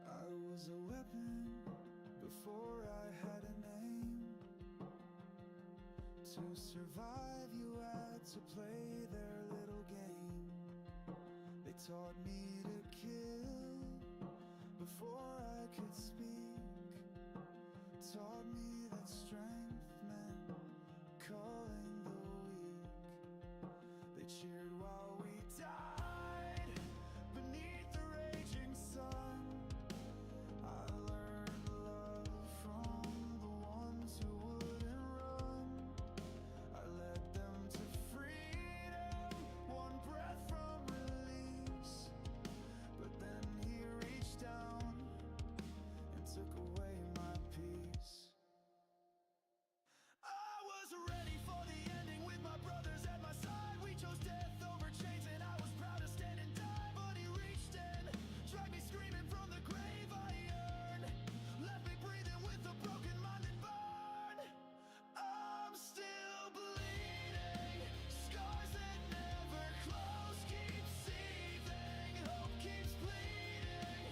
I was a weapon before I had a name. To survive you had to play their little game. They taught me to kill before I could speak. Taught me that strength meant calling the weak. They cheered while we died beneath the raging sun. I learned love from the ones who wouldn't run. I led them to freedom, one breath from release. But then he reached down and took away my peace. I was ready for the ending with my brothers at my side. We chose death over chains and I was proud to stand and die. But he reached in, dragged me screaming from the grave I yearned. Left me breathing with a broken mind and burn. I'm still bleeding, scars that never close keep seething. Hope keeps bleeding,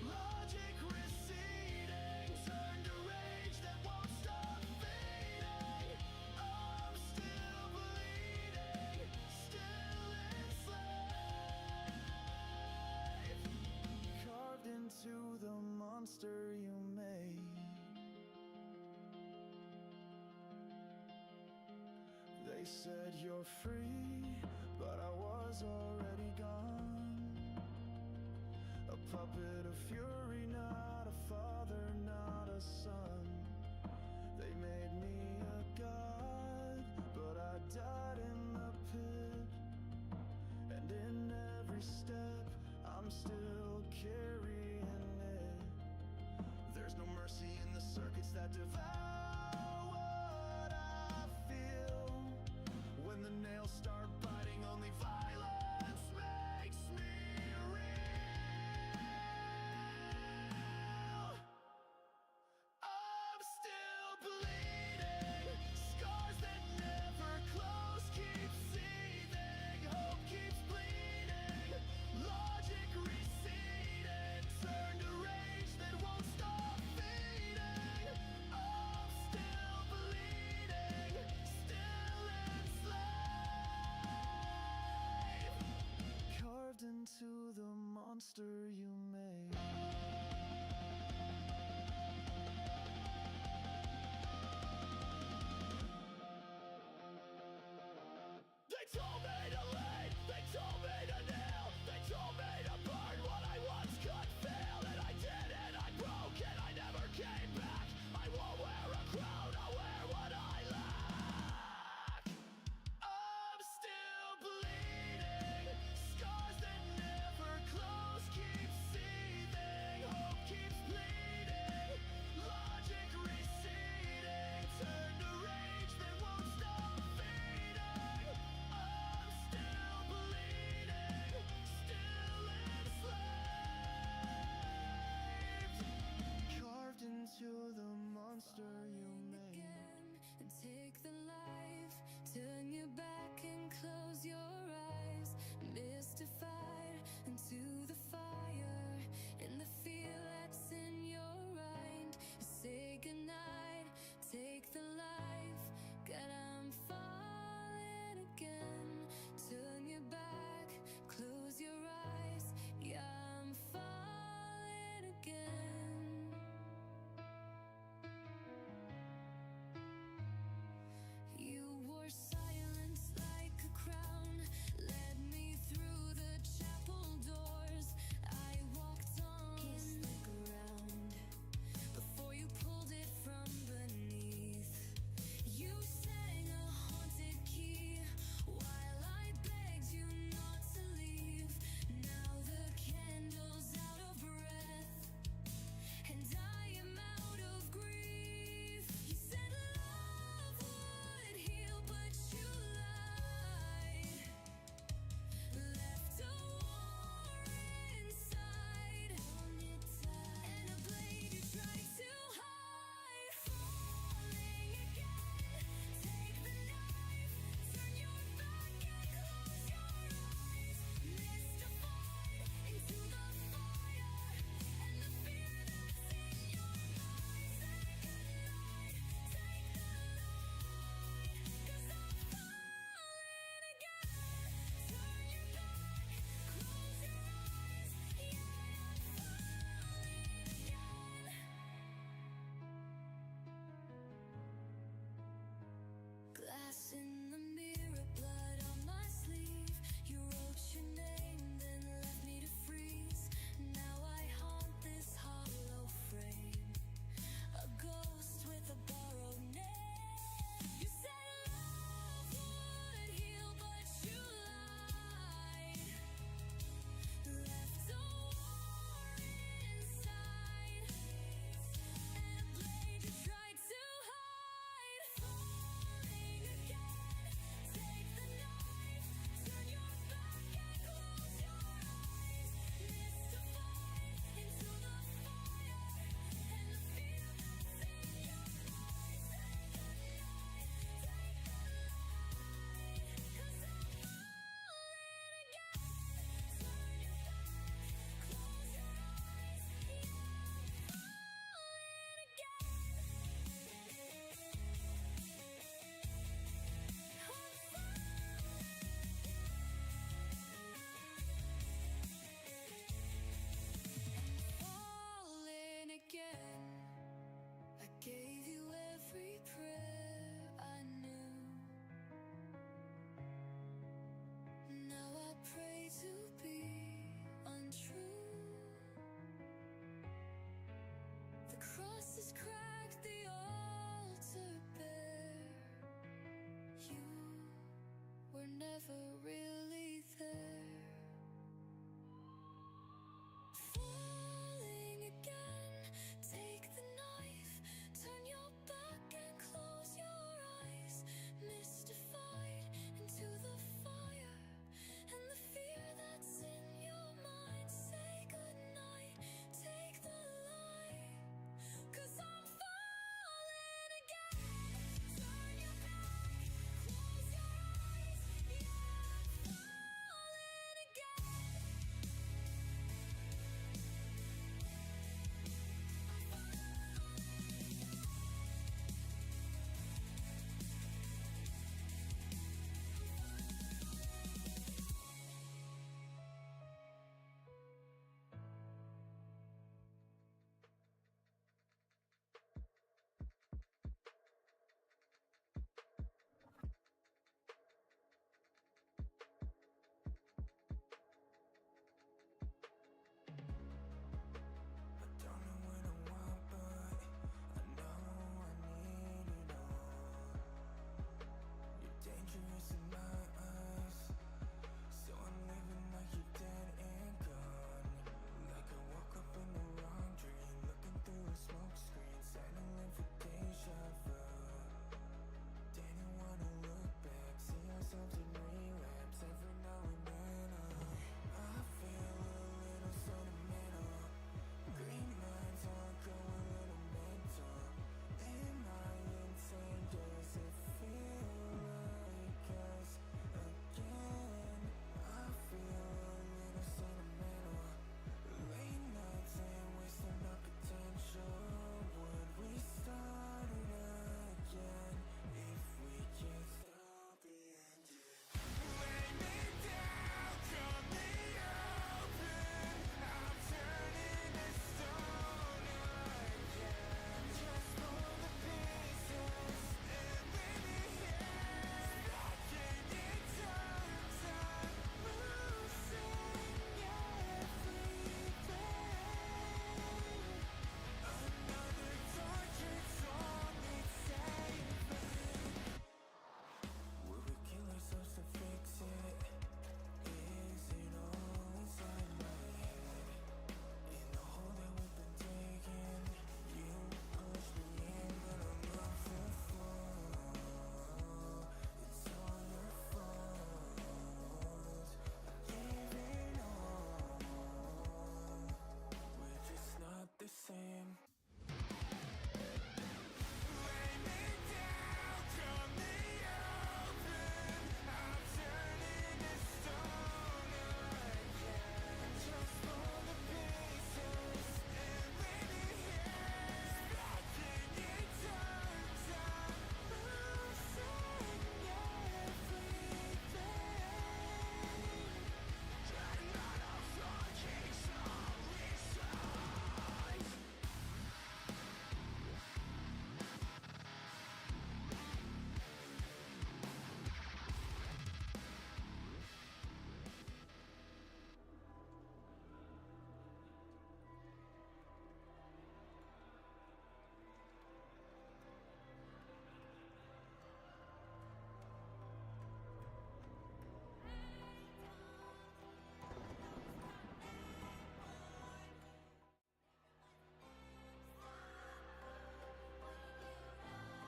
logic receding. Turn to rage that won't stop fading. I'm still bleeding, still enslaved. Carved into the monster you made. They said you're free, but I was already gone. A puppet of fury, not a father, not a son. They made me a god, but I died in the pit. And in every step, I'm still carrying it. There's no mercy in the circuits that devour what I feel. When the nails start biting, only violence makes me real. I'm still bleeding, scars that never close keep seething. Hope keeps bleeding, logic receding. Turn to rage that won't stop feeding. I'm still bleeding, still enslaved. Carved into the monster you made. They told me to lead, they told me to kneel, they told me to burn what I once could feel. And I did it, I broke it, I never came back. I won't wear a crown, I'll wear what I lack. I'm still bleeding, scars that never close keep seeing.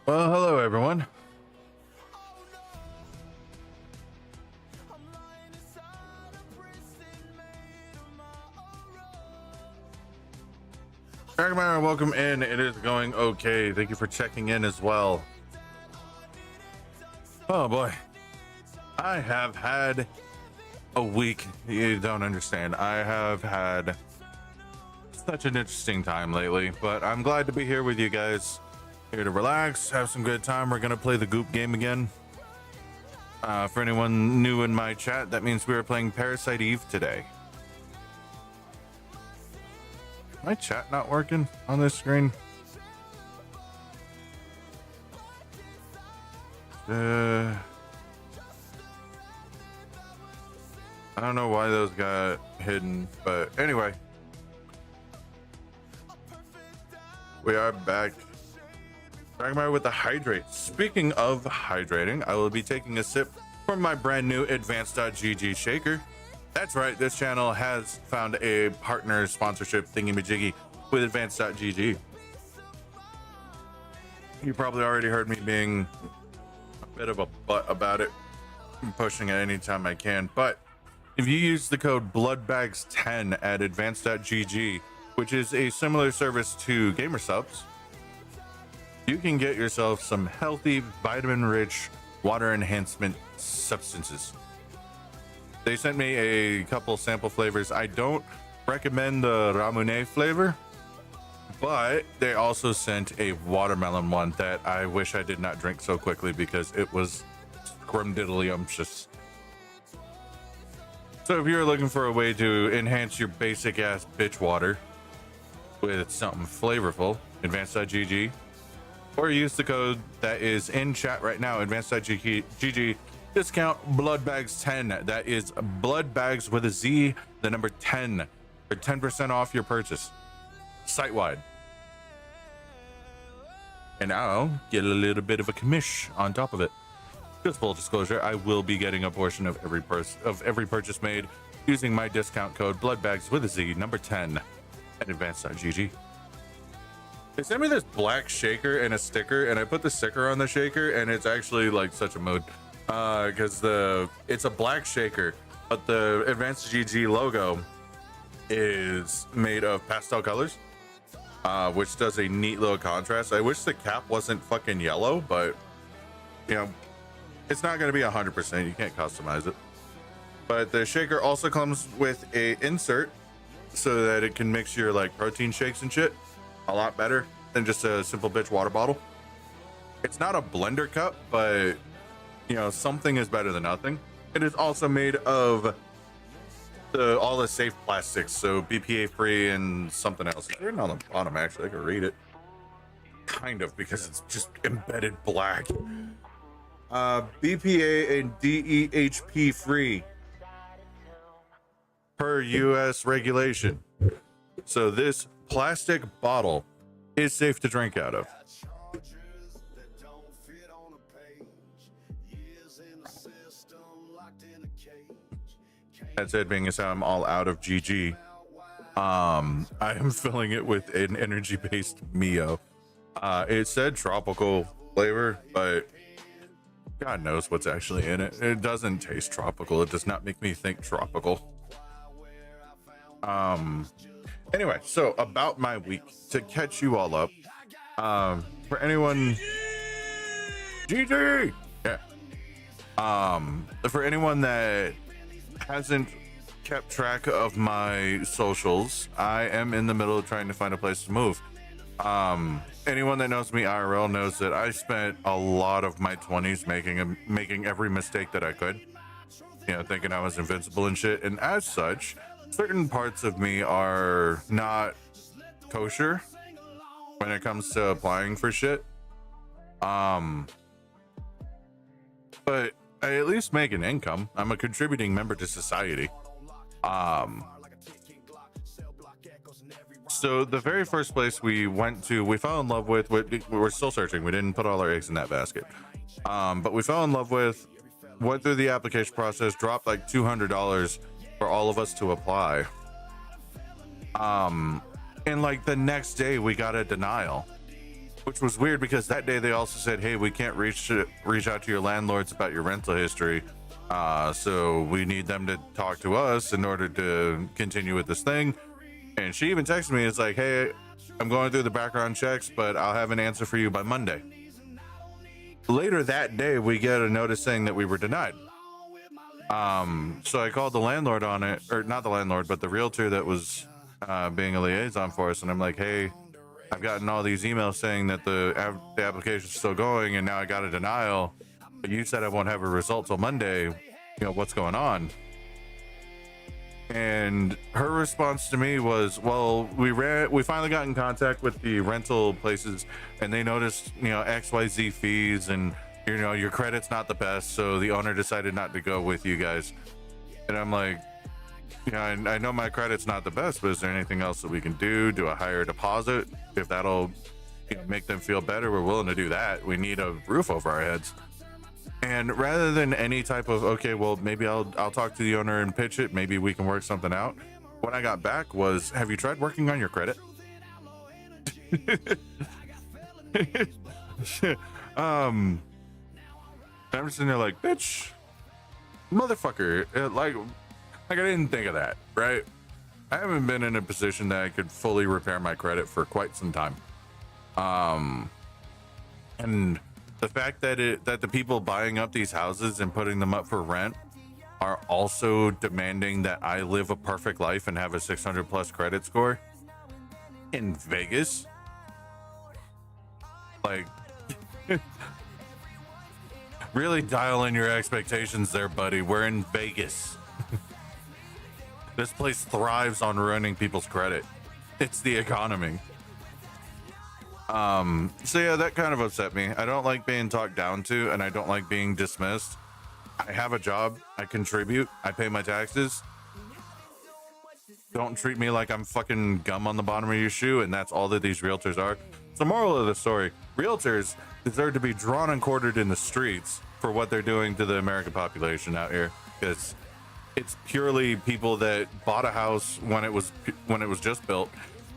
Well, hello everyone. Dragonmire, welcome in. It is going okay. Thank you for checking in as well. Oh boy, I have had a week. You don't understand. I have had such an interesting time lately, but I'm glad to be here with you guys. Here to relax, have some good time. We're gonna play the Goop game again. For anyone new in my chat, that means we are playing Parasite Eve today. My chat not working on this screen? I don't know why those got hidden, but anyway. We are back. Dragonmire with the hydrate. Speaking of hydrating, I will be taking a sip from my brand new advanced.gg shaker. That's right, this channel has found a partner sponsorship thingy-majiggy with advanced.gg. You probably already heard me being a bit of a butt about it. I'm pushing it anytime I can, but if you use the code BloodBags10 at advanced.gg, which is a similar service to GamerSubs, you can get yourself some healthy, vitamin-rich water enhancement substances. They sent me a couple sample flavors. I don't recommend the Ramune flavor, but they also sent a watermelon one that I wish I did not drink so quickly because it was scrumdiddlyumptious. So if you're looking for a way to enhance your basic ass bitch water with something flavorful, advanced.gg, or use the code that is in chat right now, advanced.gg, discount bloodbags10. That is bloodbags with a Z, the number 10, for 10% off your purchase, site-wide. And I'll get a little bit of a commish on top of it. Just full disclosure, I will be getting a portion of every purchase made using my discount code bloodbags with a Z, number 10, at advanced.gg. They sent me this black shaker and a sticker, and I put the sticker on the shaker, and it's actually like such a mood. Because it's a black shaker, but the advanced.gg logo is made of pastel colors, which does a neat little contrast. I wish the cap wasn't fucking yellow, but you know, it's not going to be 100%. You can't customize it. But the shaker also comes with a insert so that it can mix your like protein shakes and shit a lot better than just a simple bitch water bottle. It's not a blender cup, but you know, something is better than nothing. It is also made of all the safe plastics, so BPA free and something else. It's written on the bottom, actually. I can read it. Kind of, because it's just embedded black. BPA and DEHP free per US regulation. So this plastic bottle is safe to drink out of. That said, being as how I'm all out of GG, I am filling it with an energy-based Mio. It said tropical flavor, but God knows what's actually in it. It doesn't taste tropical. It does not make me think tropical. Anyway, so about my week, to catch you all up, for anyone, GG, yeah. For anyone that hasn't kept track of my socials, I am in the middle of trying to find a place to move. Anyone that knows me IRL knows that I spent a lot of my 20s making every mistake that I could, you know, thinking I was invincible and shit. And as such, certain parts of me are not kosher when it comes to applying for shit. But I at least make an income. I'm a contributing member to society. So the very first place we went to, we fell in love with, we're still searching. We didn't put all our eggs in that basket. But we fell in love with, went through the application process, dropped like $200 for all of us to apply. And like the next day we got a denial. which was weird because that day they also said, hey, we can't reach out to your landlords about your rental history. So we need them to talk to us in order to continue with this thing. And she even texted me. It's like, hey, I'm going through the background checks, but I'll have an answer for you by Monday. Later that day, we get a notice saying that we were denied. So I called the landlord on it, or not the landlord, but the realtor that was being a liaison for us. And I'm like, hey, I've gotten all these emails saying that the application's still going, and now I got a denial. But you said I won't have a result till Monday. You know, what's going on? And her response to me was, well, we finally got in contact with the rental places, and they noticed, you know, XYZ fees, and, you know, your credit's not the best, so the owner decided not to go with you guys. And I'm like, yeah, I know my credit's not the best, but is there anything else that we can do? Do a higher deposit? If that'll, you know, make them feel better, we're willing to do that. We need a roof over our heads. And rather than any type of, okay, well, maybe I'll talk to the owner and pitch it, maybe we can work something out, what I got back was, have you tried working on your credit? I'm just sitting there like, bitch, motherfucker, like I didn't think of that, right? I haven't been in a position that I could fully repair my credit for quite some time. And the fact that the people buying up these houses and putting them up for rent are also demanding that I live a perfect life and have a 600 plus credit score in Vegas, like, really dial in your expectations there, buddy. We're in Vegas. This place thrives on ruining people's credit. It's the economy. So yeah, that kind of upset me. I don't like being talked down to, and I don't like being dismissed. I have a job, I contribute, I pay my taxes. Don't treat me like I'm fucking gum on the bottom of your shoe, and that's all that these realtors are. So moral of the story, realtors deserve to be drawn and quartered in the streets for what they're doing to the American population out here, because it's purely people that bought a house when it was just built,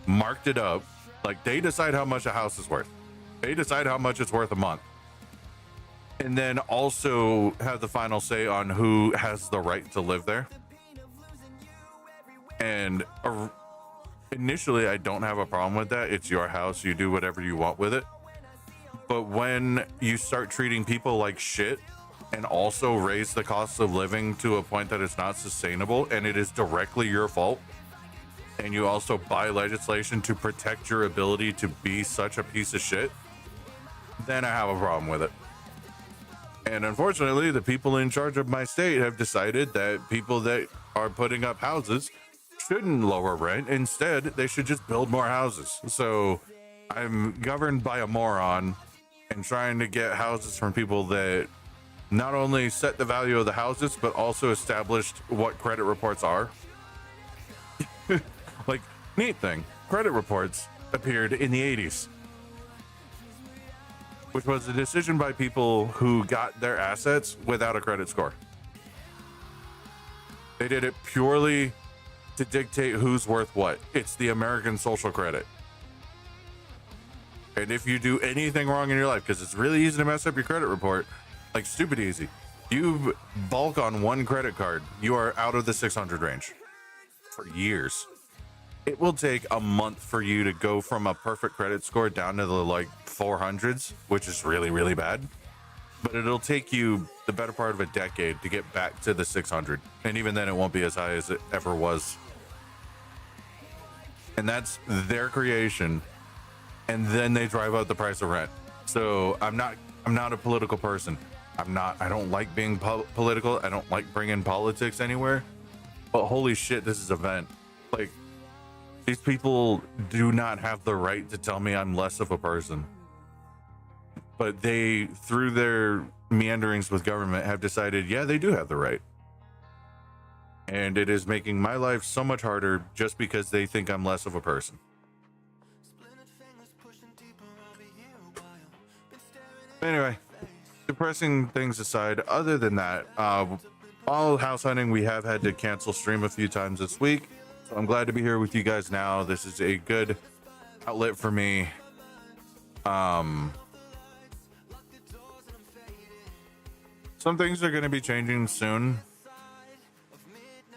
marked it up. Like, they decide how much a house is worth. They decide how much it's worth a month. And then also have the final say on who has the right to live there. And initially, I don't have a problem with that. It's your house. You do whatever you want with it. But when you start treating people like shit and also raise the cost of living to a point that it's not sustainable, and it is directly your fault, and you also buy legislation to protect your ability to be such a piece of shit, then I have a problem with it. And unfortunately, the people in charge of my state have decided that people that are putting up houses shouldn't lower rent. Instead, they should just build more houses. So I'm governed by a moron and trying to get houses from people that not only set the value of the houses, but also established what credit reports are. Like, neat thing, credit reports appeared in the 80s, which was a decision by people who got their assets without a credit score. They did it purely to dictate who's worth what. It's the American social credit. And if you do anything wrong in your life, because it's really easy to mess up your credit report, like stupid easy, you bulk on one credit card, you are out of the 600 range for years. It will take a month for you to go from a perfect credit score down to the like 400s, which is really, really bad. But it'll take you the better part of a decade to get back to the 600. And even then, it won't be as high as it ever was. And that's their creation. And then they drive out the price of rent. So I'm not a political person. I don't like being political. I don't like bringing politics anywhere. But holy shit, this is an event. Like, these people do not have the right to tell me I'm less of a person. But they, through their meanderings with government, have decided, yeah, they do have the right. And it is making my life so much harder just because they think I'm less of a person. Anyway, depressing things aside, other than that, all house hunting, we have had to cancel stream a few times this week. So I'm glad to be here with you guys now. This is a good outlet for me. Some things are going to be changing soon.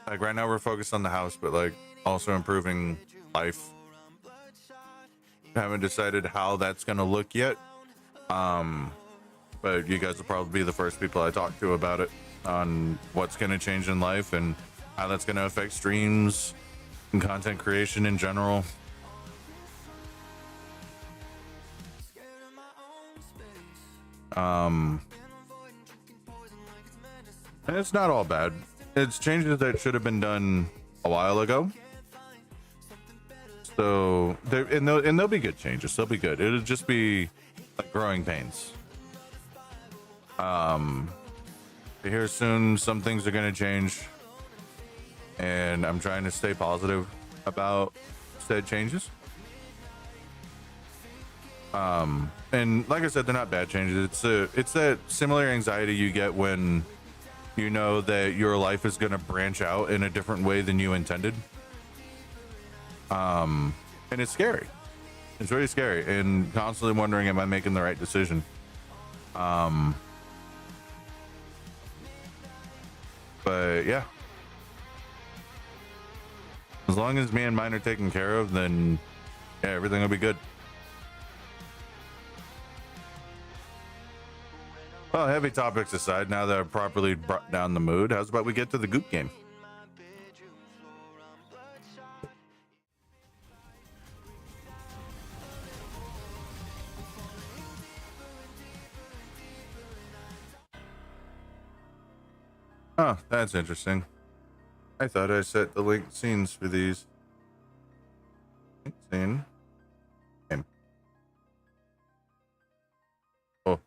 Like right now we're focused on the house, but like also improving life. Haven't decided how that's going to look yet. But you guys will probably be the first people I talk to about it, on what's going to change in life and how that's going to affect streams and content creation in general. And it's not all bad. It's changes that should have been done a while ago. So they'll be good changes. They'll be good. It'll just be like growing pains. Here soon, some things are going to change, and I'm trying to stay positive about said changes. And like I said, they're not bad changes. It's that similar anxiety you get when you know that your life is going to branch out in a different way than you intended. And it's scary. It's really scary, and constantly wondering, am I making the right decision? But yeah, as long as me and mine are taken care of, then yeah, everything will be good. Well, heavy topics aside, now that I've properly brought down the mood, how's about we get to the goop game? Oh, that's interesting. I thought I set the linked scenes for these. Scene. Game. Oh.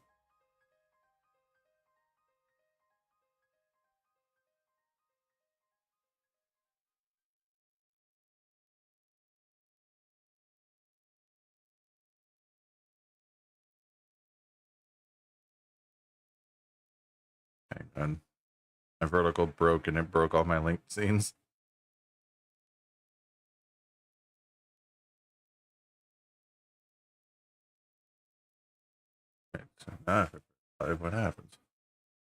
Hang on. My vertical broke and it broke all my linked scenes. Right, so now what happens?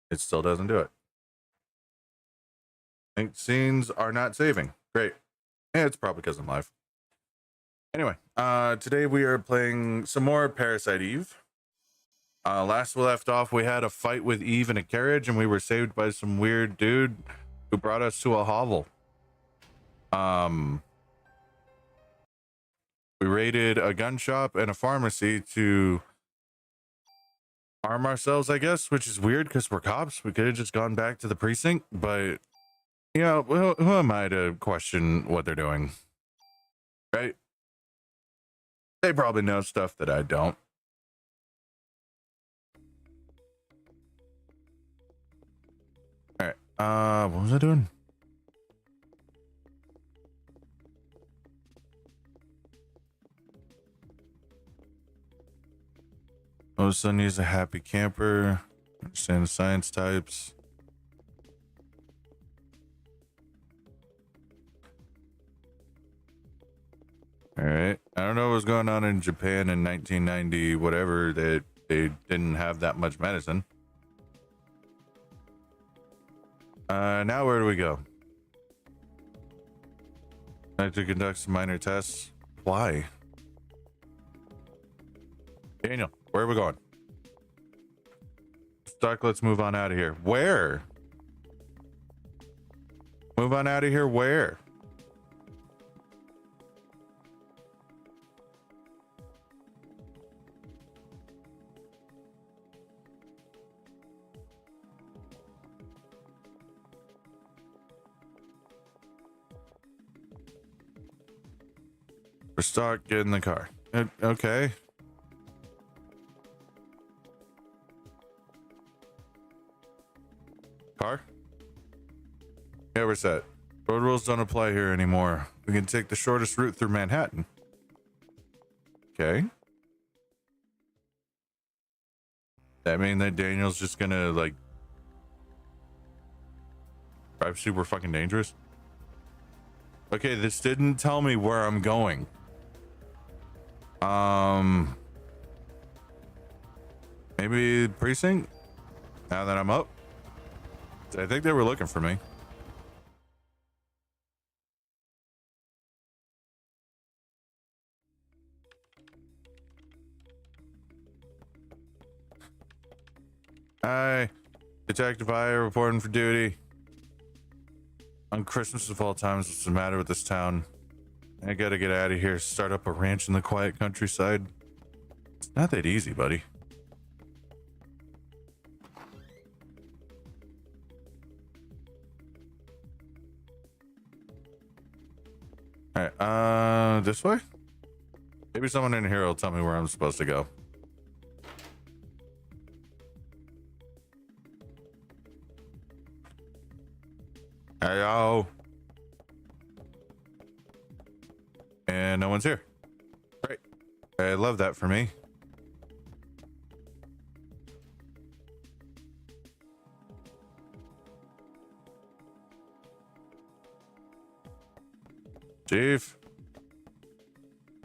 It still doesn't do it. Linked scenes are not saving. Great. Yeah, it's probably because I'm live. Anyway, today we are playing some more Parasite Eve. Last we left off, we had a fight with Eve in a carriage, and we were saved by some weird dude who brought us to a hovel. We raided a gun shop and a pharmacy to arm ourselves, I guess, which is weird because we're cops. We could have just gone back to the precinct, but you know, who am I to question what they're doing, right? They probably know stuff that I don't. All right, what was I doing? Oh, son needs a happy camper. Understand the science types. All right. I don't know what was going on in Japan in 1990, whatever, that they didn't have that much medicine. Now where do we go? I have to conduct some minor tests. Why? Daniel, where are we going? Stuck, let's move on out of here. Where? Move on out of here where? We're stuck, get in the car. Okay. Car? Yeah, we're set. Road rules don't apply here anymore. We can take the shortest route through Manhattan. Okay. That mean that Daniel's just gonna, like, drive super fucking dangerous? Okay, this didn't tell me where I'm going. Maybe precinct? Now that I'm up? I think they were looking for me. Hi. Detective Fire reporting for duty. On Christmas of all times, what's the matter with this town? I gotta get out of here, start up a ranch in the quiet countryside. It's not that easy, buddy. Alright, this way? Maybe someone in here will tell me where I'm supposed to go. Hello. And no one's here. Great. I love that for me. Chief.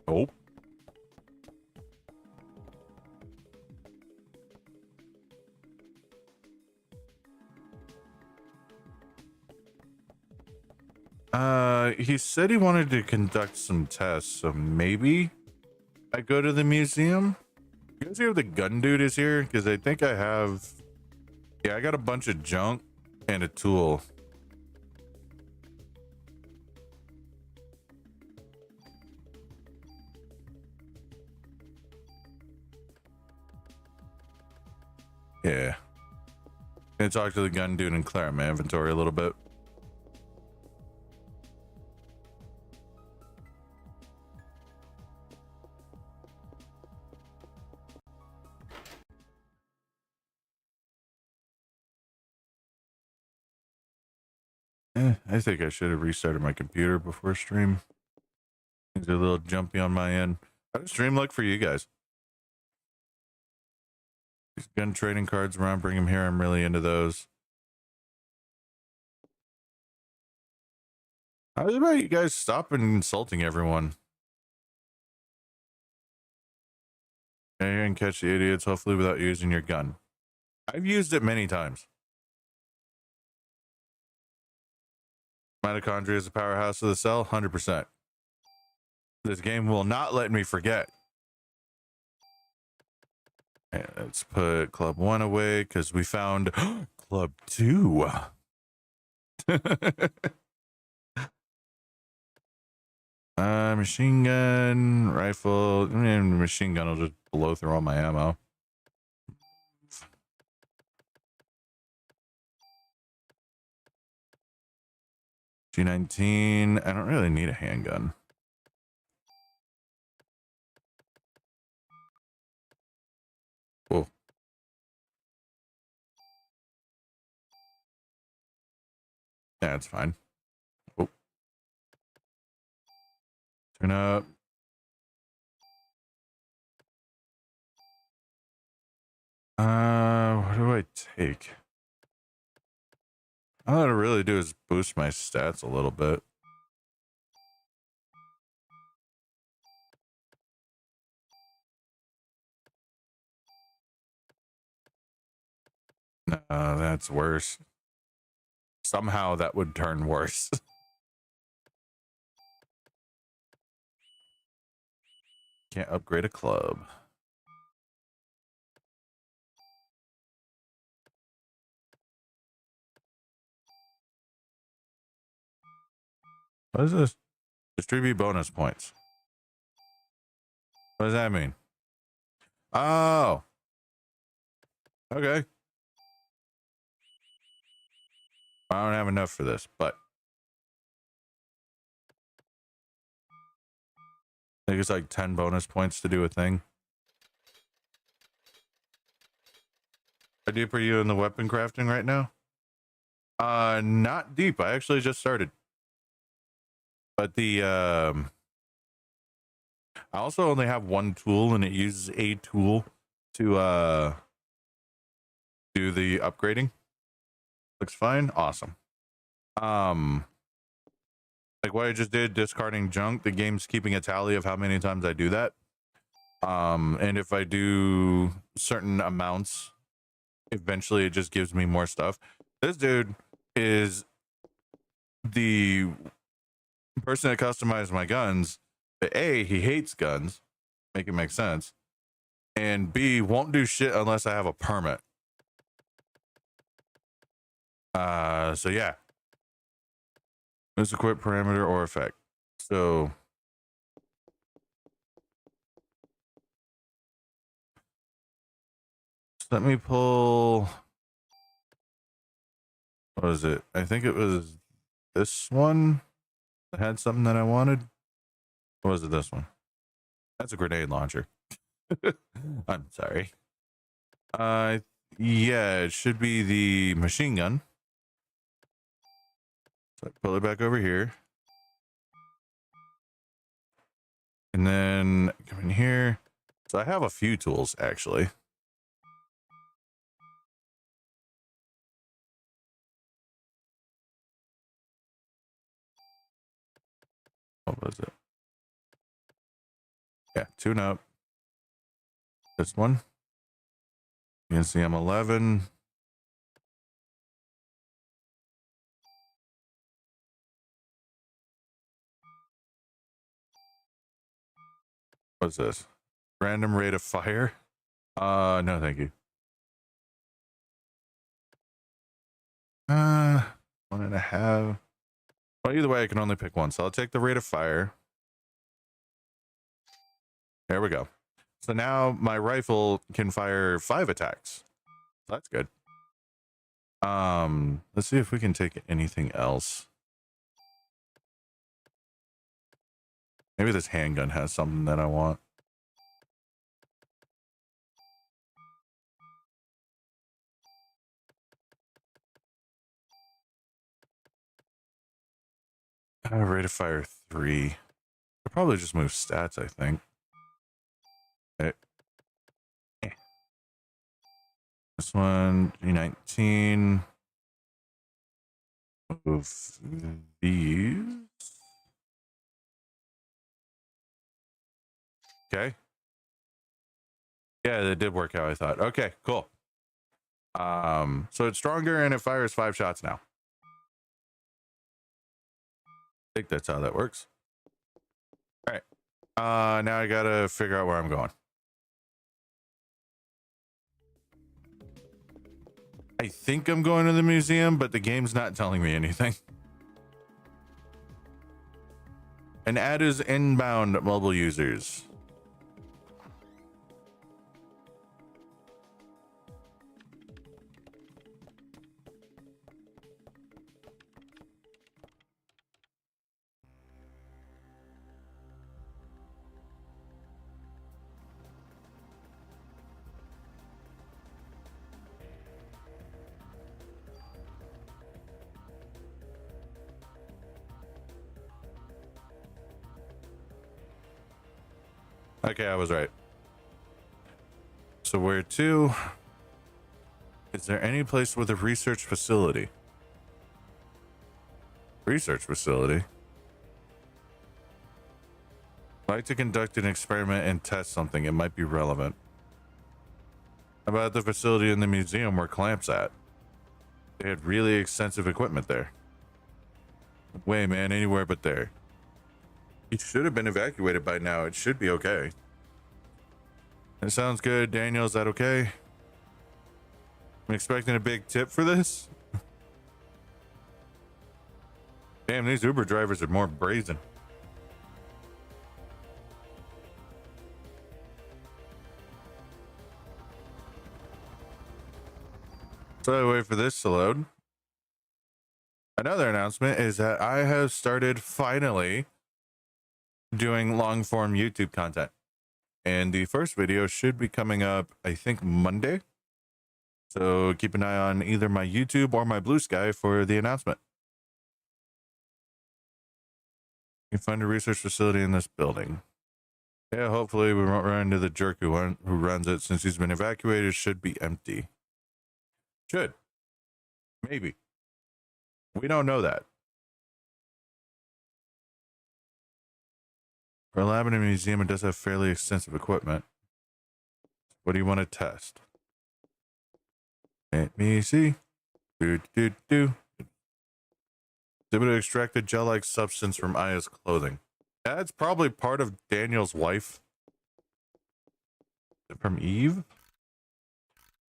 Oh. He said he wanted to conduct some tests, so maybe I go to the museum. You guys hear the gun dude is here? Because I think I have... Yeah, I got a bunch of junk and a tool. Yeah. Gonna talk to the gun dude and clear out my inventory a little bit. I think I should have restarted my computer before stream. Things are a little jumpy on my end. How does stream look for you guys? These gun trading cards around, bring them here. I'm really into those. How about you guys stopping insulting everyone? Yeah, you can catch the idiots, hopefully without using your gun. I've used it many times. Mitochondria is the powerhouse of the cell, 100%. This game will not let me forget. Okay, let's put Club 1 away because we found Club 2. Machine gun, rifle. Machine gun will just blow through all my ammo. G19. I don't really need a handgun. Whoa. Yeah, it's fine. Oh. Turn up. What do I take? All I really do is boost my stats a little bit. No, that's worse. Somehow that would turn worse. Can't upgrade a club. What is this? Distribute bonus points. What does that mean? Oh. Okay. I don't have enough for this, but I think it's like 10 bonus points to do a thing. How deep are you in the weapon crafting right now? Not deep. I actually just started. But the I also only have one tool, and it uses a tool to do the upgrading. Looks fine. Awesome. Like what I just did, discarding junk, the game's keeping a tally of how many times I do that. And if I do certain amounts, eventually it just gives me more stuff. This dude is the person that customized my guns. But A, he hates guns, make it make sense, and B, won't do shit unless I have a permit. So yeah, let's equip parameter or effect. So let me pull, what was it? I think it was this one that had something that I wanted. Or was it this one? That's a grenade launcher. I'm sorry. Yeah, it should be the machine gun. So I pull it back over here. And then come in here. So I have a few tools actually. What was it? Yeah, tune up. This one. You can see I'm 11. What's this? Random rate of fire? No, thank you. 1.5. Well, either way, I can only pick one. So I'll take the rate of fire. There we go. So now my rifle can fire 5 attacks. That's good. Let's see if we can take anything else. Maybe this handgun has something that I want. Rate of fire 3. I'll probably just move stats, I think. Okay. This one, G19. Move these. Okay. Yeah, that did work how I thought. Okay, cool. So it's stronger and it fires 5 shots now. I think that's how that works. All right. Now I gotta figure out where I'm going. I think I'm going to the museum, but the game's not telling me anything. An ad is inbound mobile users. Okay, I was right. So where to? Is there any place with a research facility? Research facility? I'd like to conduct an experiment and test something. It might be relevant. How about the facility in the museum where Clamp's at? They had really extensive equipment there. Way, man, anywhere but there. He should have been evacuated by now. It should be okay. That sounds good. Daniel, is that okay? I'm expecting a big tip for this. Damn, these Uber drivers are more brazen. So I wait for this to load. Another announcement is that I have started finally doing long form YouTube content. And the first video should be coming up, I think, Monday. So keep an eye on either my YouTube or my Blue Sky for the announcement. You can find a research facility in this building. Yeah, hopefully we won't run into the jerk who runs it. Since he's been evacuated, it should be empty. Should. Maybe. We don't know that. For a lab in a museum, it does have fairly extensive equipment. What do you want to test? Let me see. It's able to extract a gel-like substance from Aya's clothing. That's probably part of Daniel's wife. From Eve?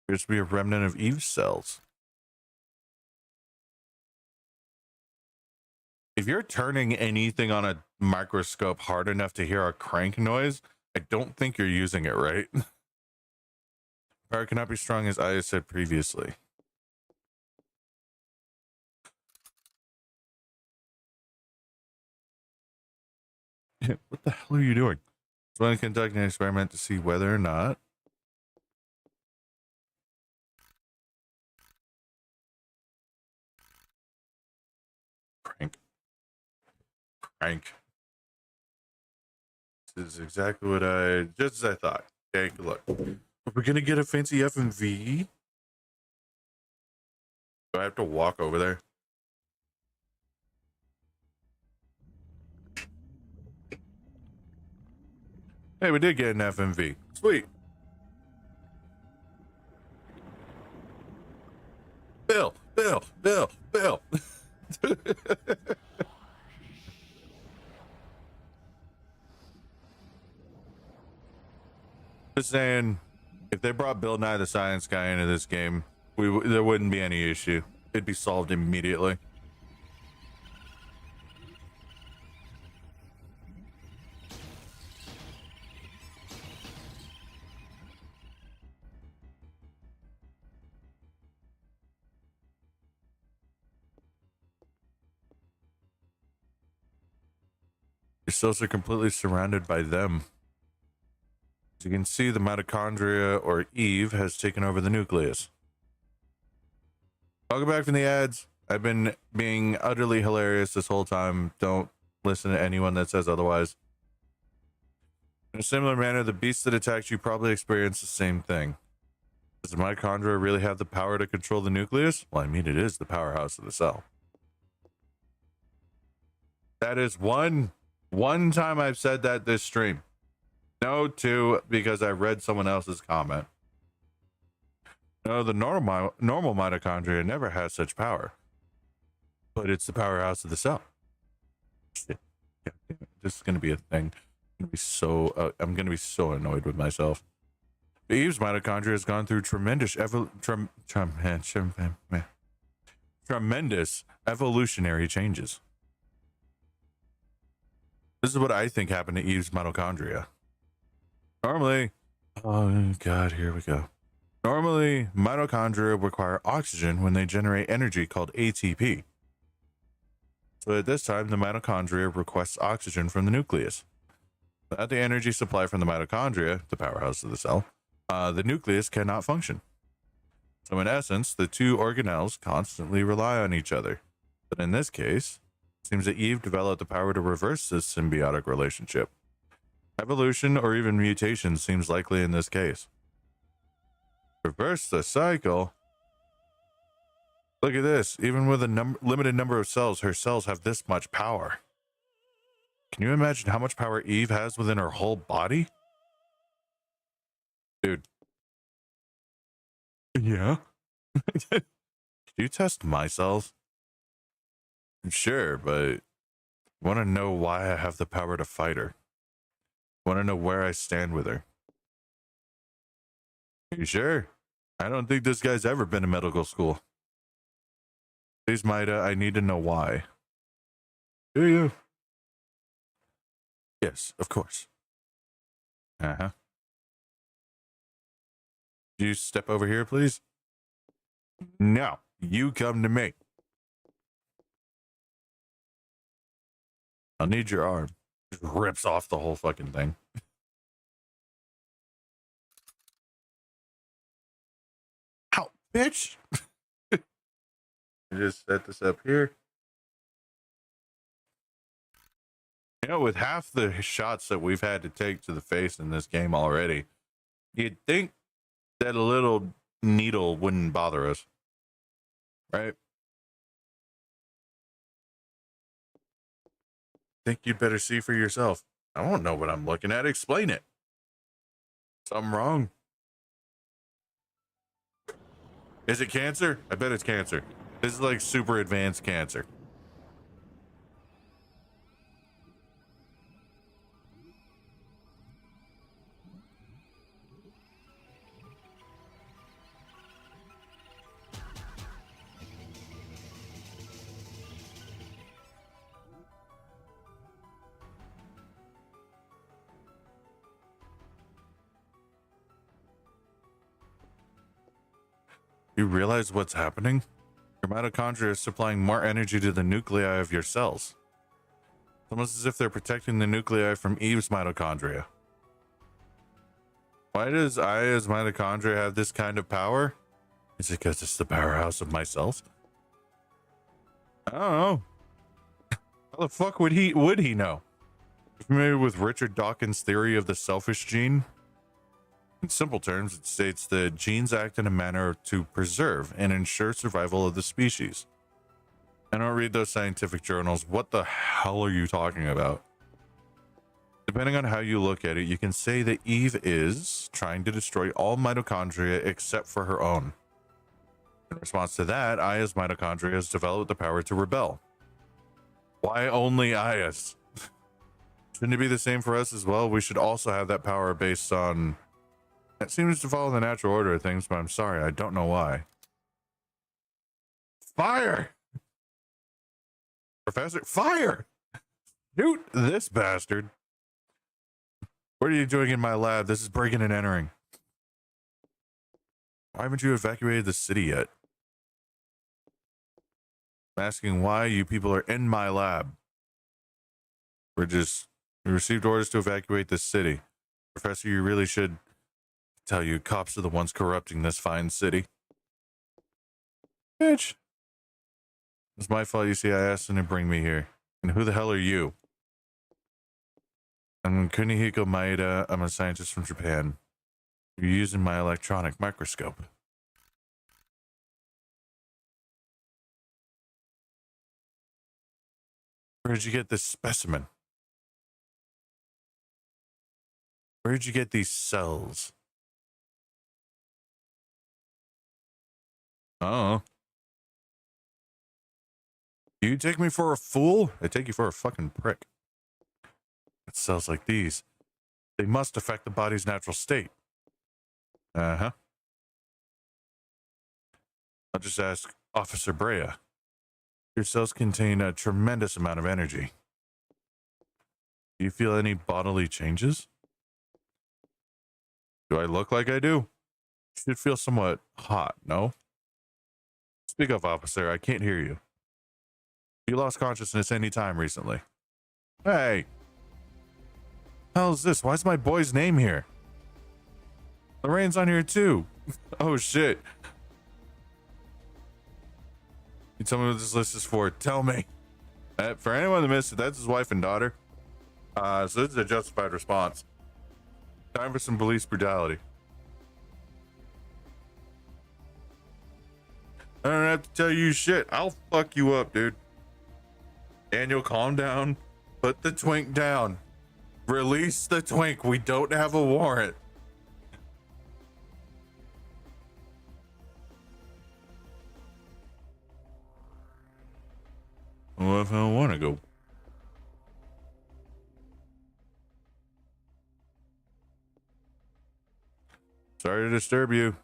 Appears to be a remnant of Eve's cells. If you're turning anything on a microscope hard enough to hear a crank noise, I don't think you're using it right. Power cannot be strong as Aya said previously. What the hell are you doing? So I'm conducting an experiment to see whether or not crank. This is exactly what just as I thought. Okay, good luck. Are we gonna get a fancy FMV? Do I have to walk over there? Hey, we did get an FMV. Sweet. Bill. Just saying, if they brought Bill Nye the Science Guy into this game, there wouldn't be any issue. It'd be solved immediately. Your cells are completely surrounded by them. As you can see, the mitochondria, or Eve, has taken over the nucleus. Welcome back from the ads. I've been being utterly hilarious this whole time. Don't listen to anyone that says otherwise. In a similar manner, the beast that attacked you probably experienced the same thing. Does the mitochondria really have the power to control the nucleus? Well, I mean, it is the powerhouse of the cell. That is one time I've said that this stream. No, two, because I read someone else's comment. No, the normal mitochondria never has such power. But it's the powerhouse of the cell. This is going to be a thing. I'm going to be so annoyed with myself. Eve's mitochondria has gone through tremendous evolutionary changes. This is what I think happened to Eve's mitochondria. Normally, oh God, here we go. Normally, mitochondria require oxygen when they generate energy called ATP. So at this time, the mitochondria requests oxygen from the nucleus. Without the energy supply from the mitochondria, the powerhouse of the cell, the nucleus cannot function. So in essence, the two organelles constantly rely on each other. But in this case, it seems that Eve developed the power to reverse this symbiotic relationship. Evolution or even mutation seems likely in this case. Reverse the cycle? Look at this. Even with a limited number of cells, her cells have this much power. Can you imagine how much power Eve has within her whole body? Dude. Yeah? Can you test my cells? Sure, but I want to know why I have the power to fight her. I want to know where I stand with her. You sure? I don't think this guy's ever been to medical school. Please, Maida, I need to know why. Do you? Yes, of course. Uh-huh. You step over here, please? No, you come to me. I'll need your arm. Just rips off the whole fucking thing. Ow, bitch! Just set this up here. You know, with half the shots that we've had to take to the face in this game already, you'd think that a little needle wouldn't bother us, right? Think you'd better see for yourself. I don't know what I'm looking at. Explain it. Something wrong? Is it cancer? I bet it's cancer. This is like super advanced cancer. You realize what's happening? Your mitochondria is supplying more energy to the nuclei of your cells. It's almost as if they're protecting the nuclei from Eve's mitochondria. Why does Aya's mitochondria have this kind of power? Is it because it's the powerhouse of my cells? I don't know. How the fuck would he know? Familiar with Richard Dawkins' theory of the selfish gene? In simple terms, it states that genes act in a manner to preserve and ensure survival of the species. I don't read those scientific journals. What the hell are you talking about? Depending on how you look at it, you can say that Eve is trying to destroy all mitochondria except for her own. In response to that, Aya's mitochondria has developed the power to rebel. Why only Aya's? Shouldn't it be the same for us as well? We should also have that power based on... It seems to follow the natural order of things, but I'm sorry, I don't know why. Fire! Professor, fire! Shoot this bastard. What are you doing in my lab? This is breaking and entering. Why haven't you evacuated the city yet? I'm asking why you people are in my lab. We received orders to evacuate this city. Professor, you really should tell you cops are the ones corrupting this fine city. Bitch. It's my fault, you see. I asked them to bring me here. And who the hell are you? I'm Kunihiko Maeda. I'm a scientist from Japan. You're using my electronic microscope. Where did you get this specimen? Where did you get these cells? Oh. You take me for a fool? I take you for a fucking prick. It cells like these. They must affect the body's natural state. Uh-huh. I'll just ask Officer Brea. Your cells contain a tremendous amount of energy. Do you feel any bodily changes? Do I look like I do? You should feel somewhat hot, no? Speak up, officer. I can't hear you. You lost consciousness any time recently. Hey. How's this? Why is my boy's name here? Lorraine's on here too. Oh shit. You tell me what this list is for. Tell me. For anyone that missed it, that's his wife and daughter. So this is a justified response. Time for some police brutality. I don't have to tell you shit. I'll fuck you up, dude. Daniel, calm down. Put the twink down. Release the twink. We don't have a warrant. What if I don't want to go? Sorry to disturb you,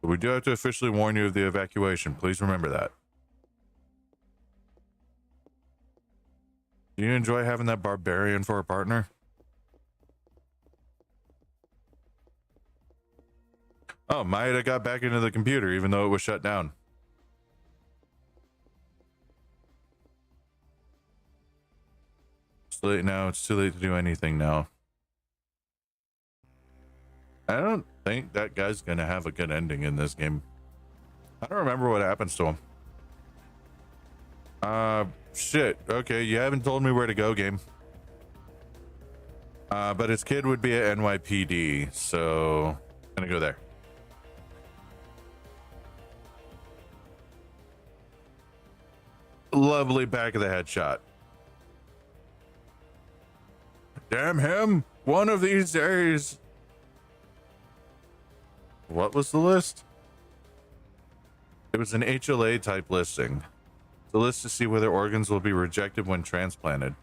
but we do have to officially warn you of the evacuation. Please remember that. Do you enjoy having that barbarian for a partner? Oh, Maeda got back into the computer even though it was shut down. It's late now. It's too late to do anything now. I don't think that guy's gonna have a good ending in this game. I don't remember what happens to him. Shit. Okay, you haven't told me where to go, game. But his kid would be at NYPD, so I'm gonna go there. Lovely back of the head shot. Damn him! One of these days. What was the list? It was an HLA type listing. The list to see whether organs will be rejected when transplanted.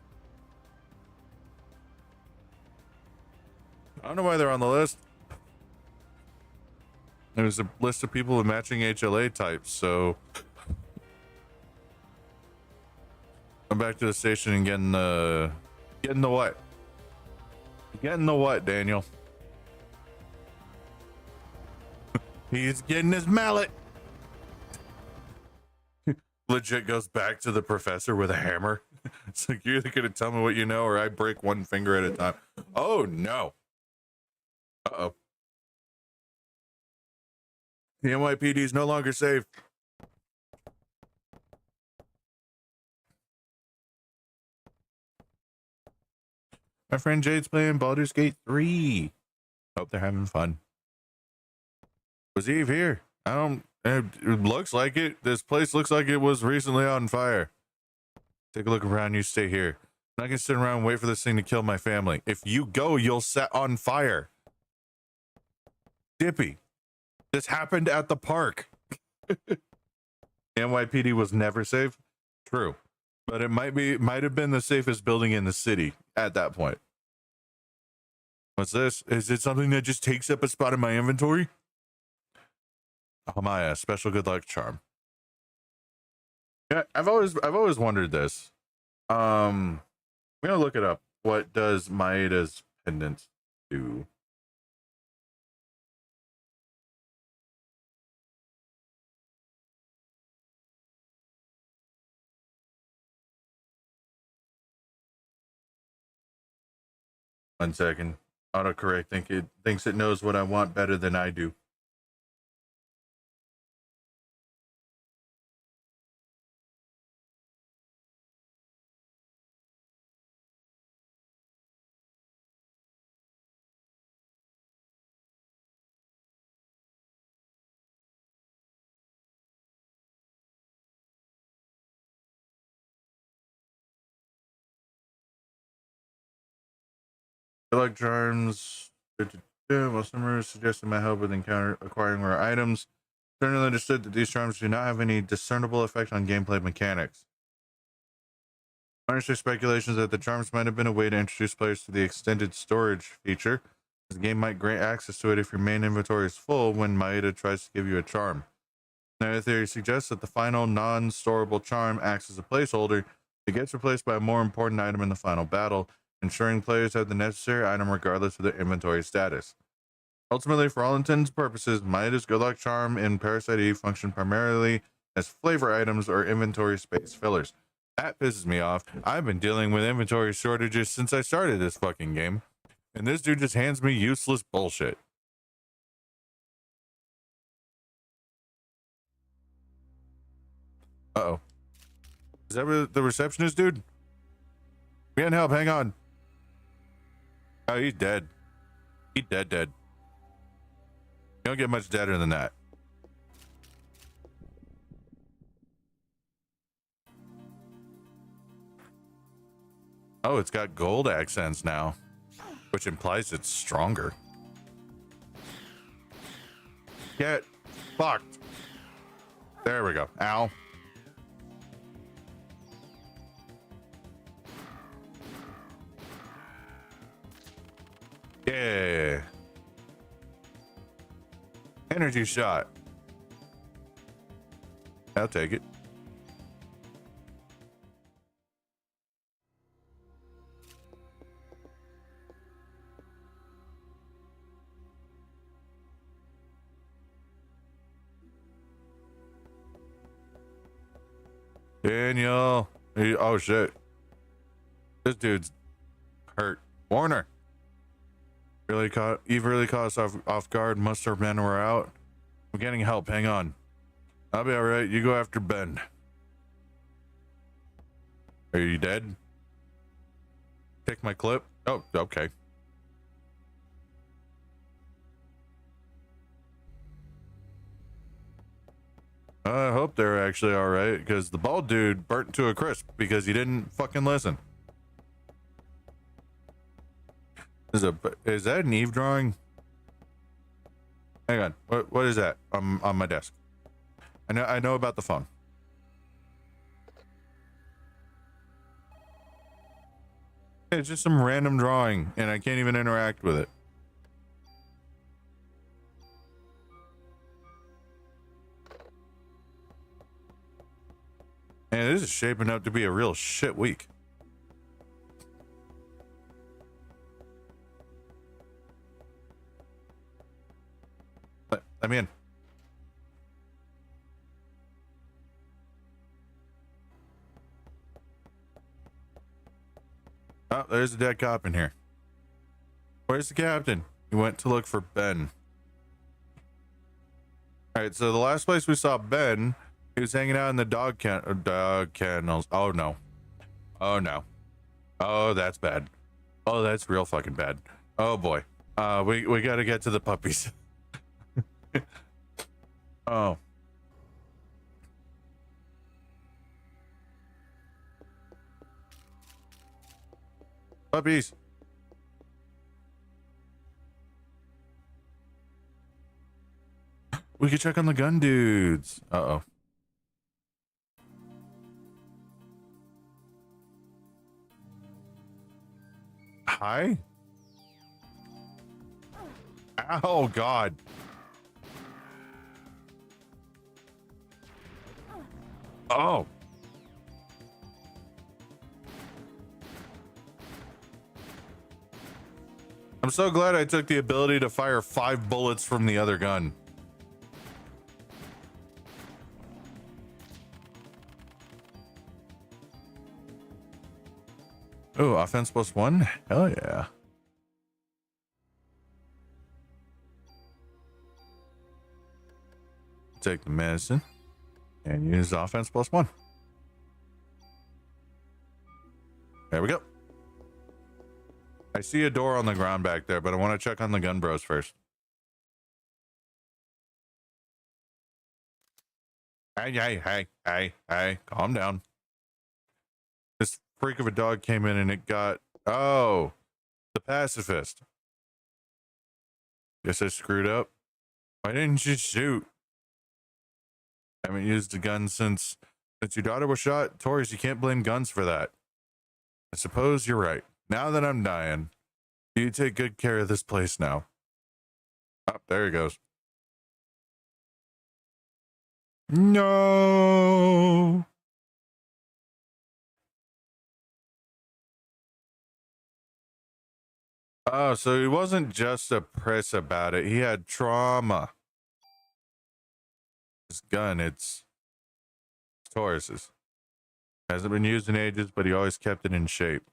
I don't know why they're on the list. There was a list of people with matching HLA types, so I'm back to the station and getting the what? Getting the what, Daniel? He's getting his mallet. Legit goes back to the professor with a hammer. It's like, you're either gonna tell me what you know or I break one finger at a time. Oh no. Uh-oh. The NYPD is no longer safe. My friend Jade's playing Baldur's Gate 3. Hope they're having fun. Was Eve here? It looks like it. This place looks like it was recently on fire. Take a look around. You stay here. I'm not gonna sit around and wait for this thing to kill my family. If you go, you'll set on fire. Dippy, this happened at the park. NYPD was never safe. True, but it might have been the safest building in the city at that point. What's this? Is it something that just takes up a spot in my inventory? Oh my, special good luck charm. Yeah, I've always wondered this. I'm gonna look it up. What does Maeda's pendant do? One second. Autocorrect thinks it knows what I want better than I do. Good luck charms. Most numbers suggested my help with acquiring rare items. Certainly understood that these charms do not have any discernible effect on gameplay mechanics. I understand speculations that the charms might have been a way to introduce players to the extended storage feature. The game might grant access to it if your main inventory is full when Maeda tries to give you a charm. Another theory suggests that the final non-storable charm acts as a placeholder. It gets replaced by a more important item in the final battle, ensuring players have the necessary item regardless of their inventory status. Ultimately, for all intents and purposes, Maeda's Good Luck Charm and Parasite Eve function primarily as flavor items or inventory space fillers. That pisses me off. I've been dealing with inventory shortages since I started this fucking game, and this dude just hands me useless bullshit. Uh-oh. Is that the receptionist dude? We can't help, hang on. Oh, he's dead. He's dead. You don't get much deader than that. Oh, it's got gold accents now, which implies it's stronger. Get fucked. There we go. Ow. Yeah. Energy shot. I'll take it. Daniel. Oh shit. This dude's hurt. Warner. You've really caught us off guard. Most of our men were out. I'm getting help. Hang on. I'll be all right. You go after Ben. Are you dead? Take my clip. Oh, okay. I hope they're actually all right, because the bald dude burnt to a crisp because he didn't fucking listen. Is that an Eve drawing? Hang on. What is that on my desk? I know about the phone. It's just some random drawing, and I can't even interact with it. And this is shaping up to be a real shit week. I'm in. Oh, there's a dead cop in here. Where's the captain? He went to look for Ben. All right, so the last place we saw Ben, he was hanging out in the dog kennels. Oh no. Oh no. Oh, that's bad. Oh, that's real fucking bad. Oh boy. We gotta get to the puppies. Oh. Puppies. We could check on the gun dudes. Uh-oh. Hi? Oh, God. Oh. I'm so glad I took the ability to fire 5 bullets from the other gun. Oh, offense +1? Hell yeah. Take the medicine and use offense +1. There we go. I see a door on the ground back there, but I want to check on the gun bros first. Hey, calm down. This freak of a dog came in and it got, oh, the pacifist. Guess I screwed up. Why didn't you shoot? I haven't used a gun since your daughter was shot. Torres, you can't blame guns for that. I suppose you're right. Now that I'm dying, you take good care of this place now. Oh, there he goes. No. Oh, so he wasn't just a priss about it. He had trauma. This gun, it's Torres's. Hasn't been used in ages, but he always kept it in shape.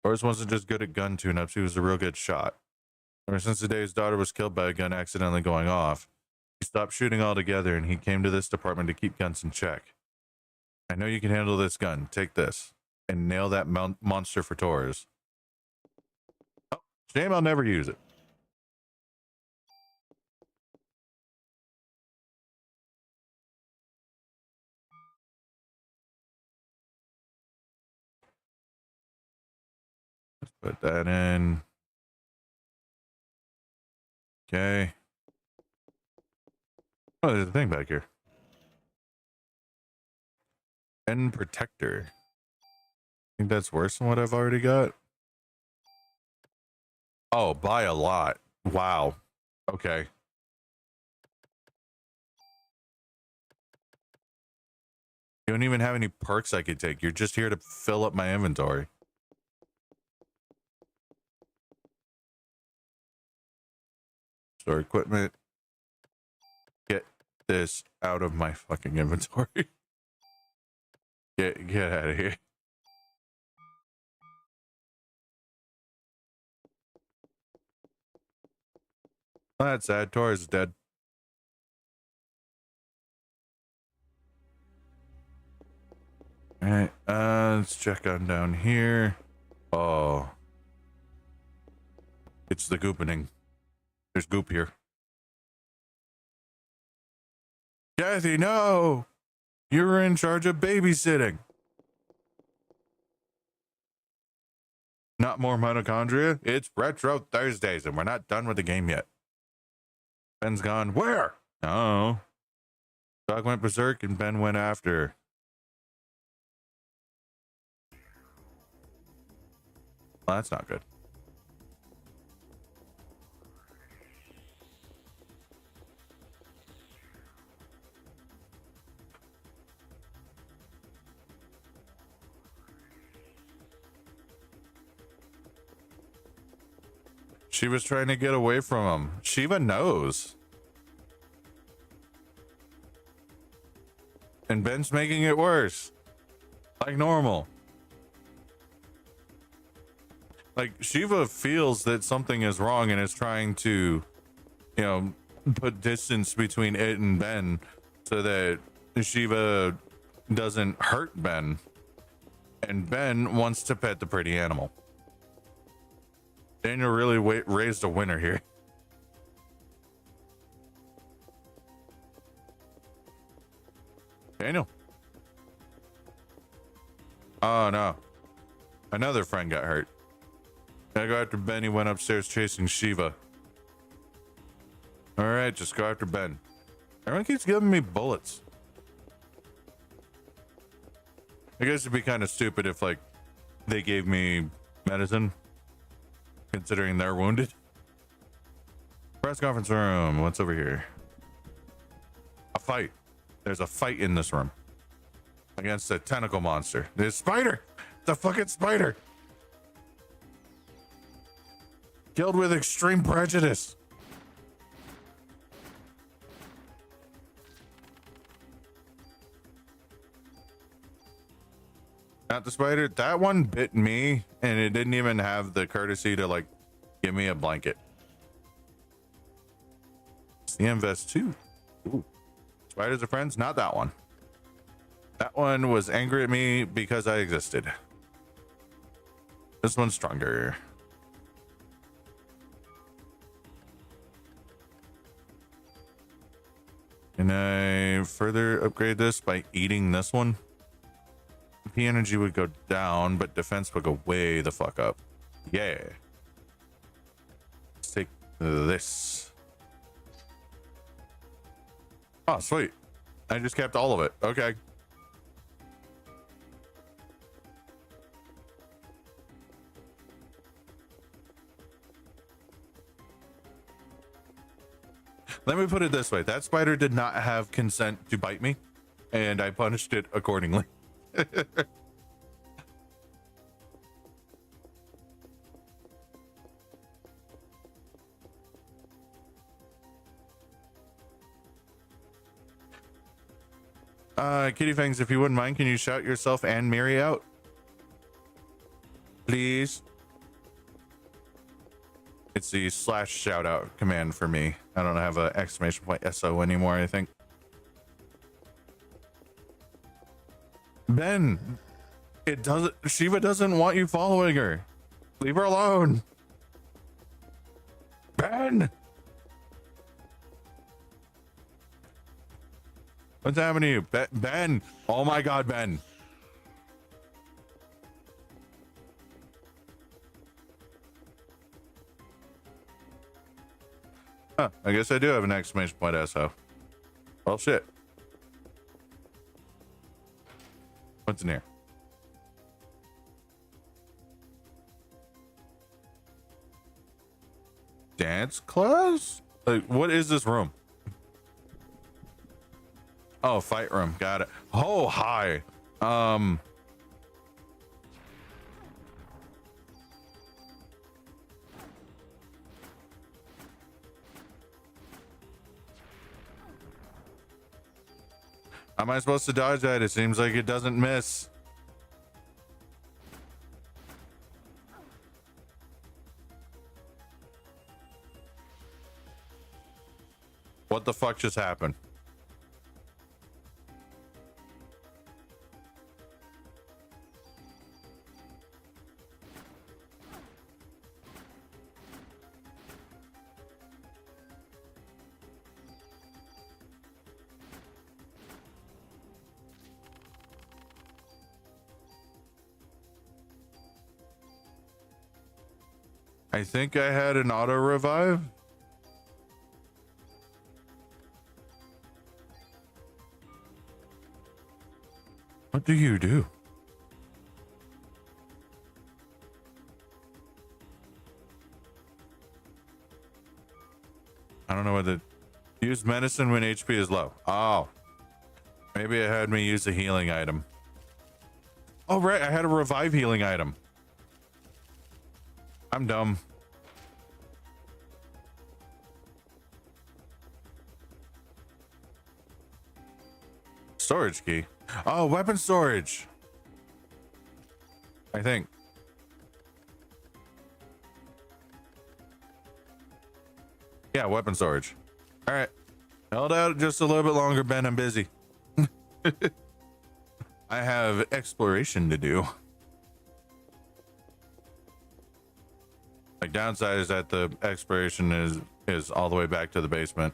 Torres wasn't just good at gun tune-ups, he was a real good shot. Ever since the day his daughter was killed by a gun accidentally going off, he stopped shooting altogether and he came to this department to keep guns in check. I know you can handle this gun. Take this. And nail that monster for Torres. Oh, shame I'll never use it. Let's put that in. Okay. Oh, there's a thing back here. End protector. I think that's worse than what I've already got. Oh, by a lot. Wow. Okay. You don't even have any perks I could take. You're just here to fill up my inventory. Store equipment. Get this out of my fucking inventory. Get out of here. Oh, that's sad. Torres is dead. All right, let's check on down here. Oh, it's the goopening. There's goop here. Kathy, no! You were in charge of babysitting. Not more mitochondria? It's Retro Thursdays and we're not done with the game yet. Ben's gone. Where? Oh. Dog went berserk and Ben went after. Well, that's not good. She was trying to get away from him. Shiva knows. And Ben's making it worse. Like normal. Like Shiva feels that something is wrong and is trying to, you know, put distance between it and Ben so that Shiva doesn't hurt Ben. And Ben wants to pet the pretty animal. Daniel really raised a winner here. Daniel. Oh no. Another friend got hurt. Gotta go after Ben. He went upstairs chasing Shiva. Alright, just go after Ben. Everyone keeps giving me bullets. I guess it'd be kind of stupid if, like, they gave me medicine, considering they're wounded. Press conference room. What's over here? A fight. There's a fight in this room against a tentacle monster. There's spider. The fucking spider. Killed with extreme prejudice. Not the spider. That one bit me, and it didn't even have the courtesy to, like, give me a blanket. CM Vest 2. Ooh. Spiders are friends? Not that one. That one was angry at me because I existed. This one's stronger. Can I further upgrade this by eating this one? P energy would go down, but defense would go way the fuck up. Yeah. Let's take this. Oh, sweet. I just kept all of it. Okay. Let me put it this way. That spider did not have consent to bite me, and I punished it accordingly. Kitty Fangs, if you wouldn't mind, can you shout yourself and Miri out? Please. It's the / shout out command for me. I don't have an exclamation point SO anymore, I think. Ben, it doesn't, Shiva doesn't want you following her. Leave her alone. Ben. What's happening to you? Ben. Oh my God, Ben. Huh, I guess I do have an exclamation point SO. Well, shit. What's in here? Dance class? Like, what is this room? Oh, fight room. Got it. Oh, hi. Am I supposed to dodge that? It seems like it doesn't miss. What the fuck just happened? I think I had an auto revive. What do you do? I don't know what to use medicine when HP is low. Oh, maybe it had me use a healing item. Oh, right. I had a revive healing item. I'm dumb. Storage key. Oh, weapon storage. I think. Yeah, weapon storage. All right. Held out just a little bit longer, Ben. I'm busy. I have exploration to do. My downside is that the exploration is all the way back to the basement.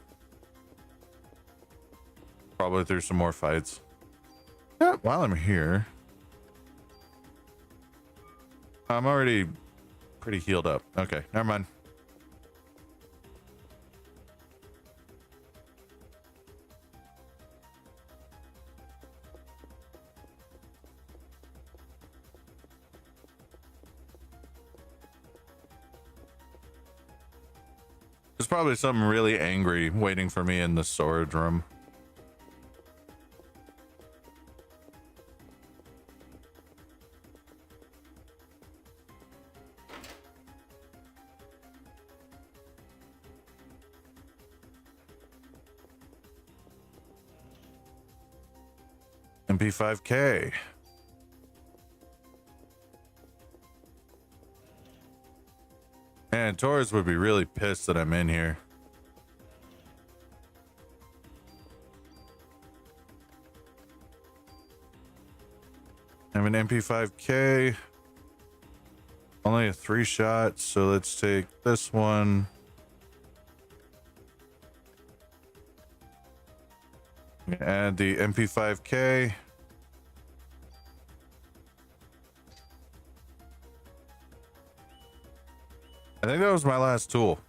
Probably through some more fights. Yeah, while I'm here, I'm already pretty healed up. Okay, never mind. There's probably something really angry waiting for me in the storage room. MP5K. Man, Taurus would be really pissed that I'm in here. I have an MP5K. Only a 3 shot, so let's take this one. Add the MP5K. I think that was my last tool.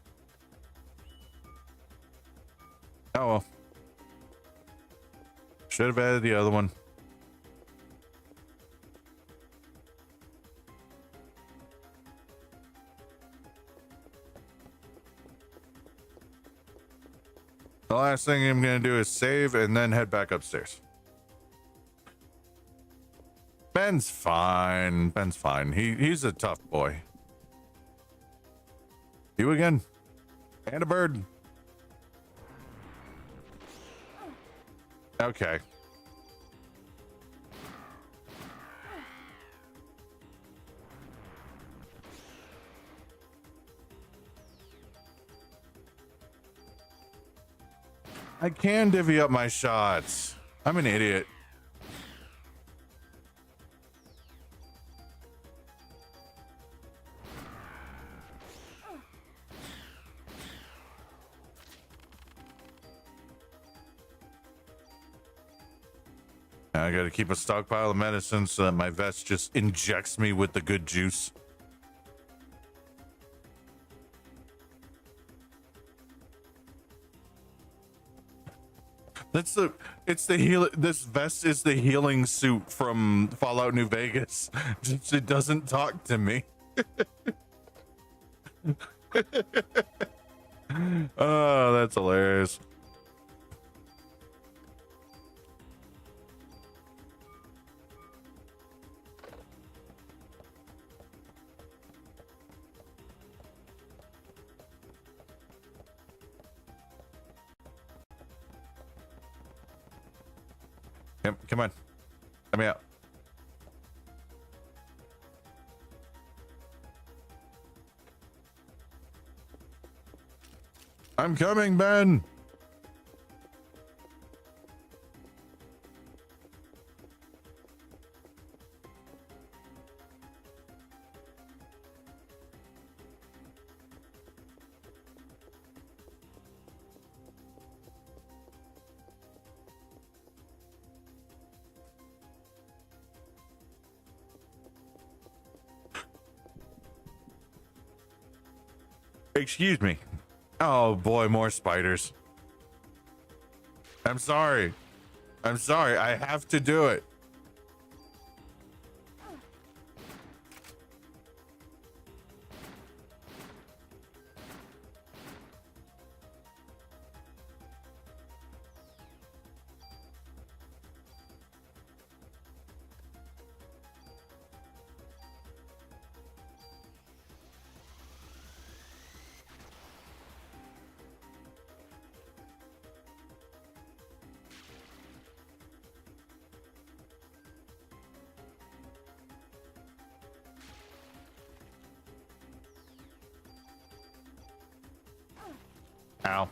Oh well. Should have added the other one. The last thing I'm gonna do is save and then head back upstairs. Ben's fine. Ben's fine. He's a tough boy. You again. And a bird. Okay. I can divvy up my shots. I'm an idiot. I gotta keep a stockpile of medicine so that my vest just injects me with the good juice. This vest is the healing suit from Fallout New Vegas. Just, it doesn't talk to me. Oh, that's hilarious. Come on. Let me out. I'm coming, Ben. Excuse me. Oh boy, more spiders. I'm sorry. I'm sorry. I have to do it. Ow.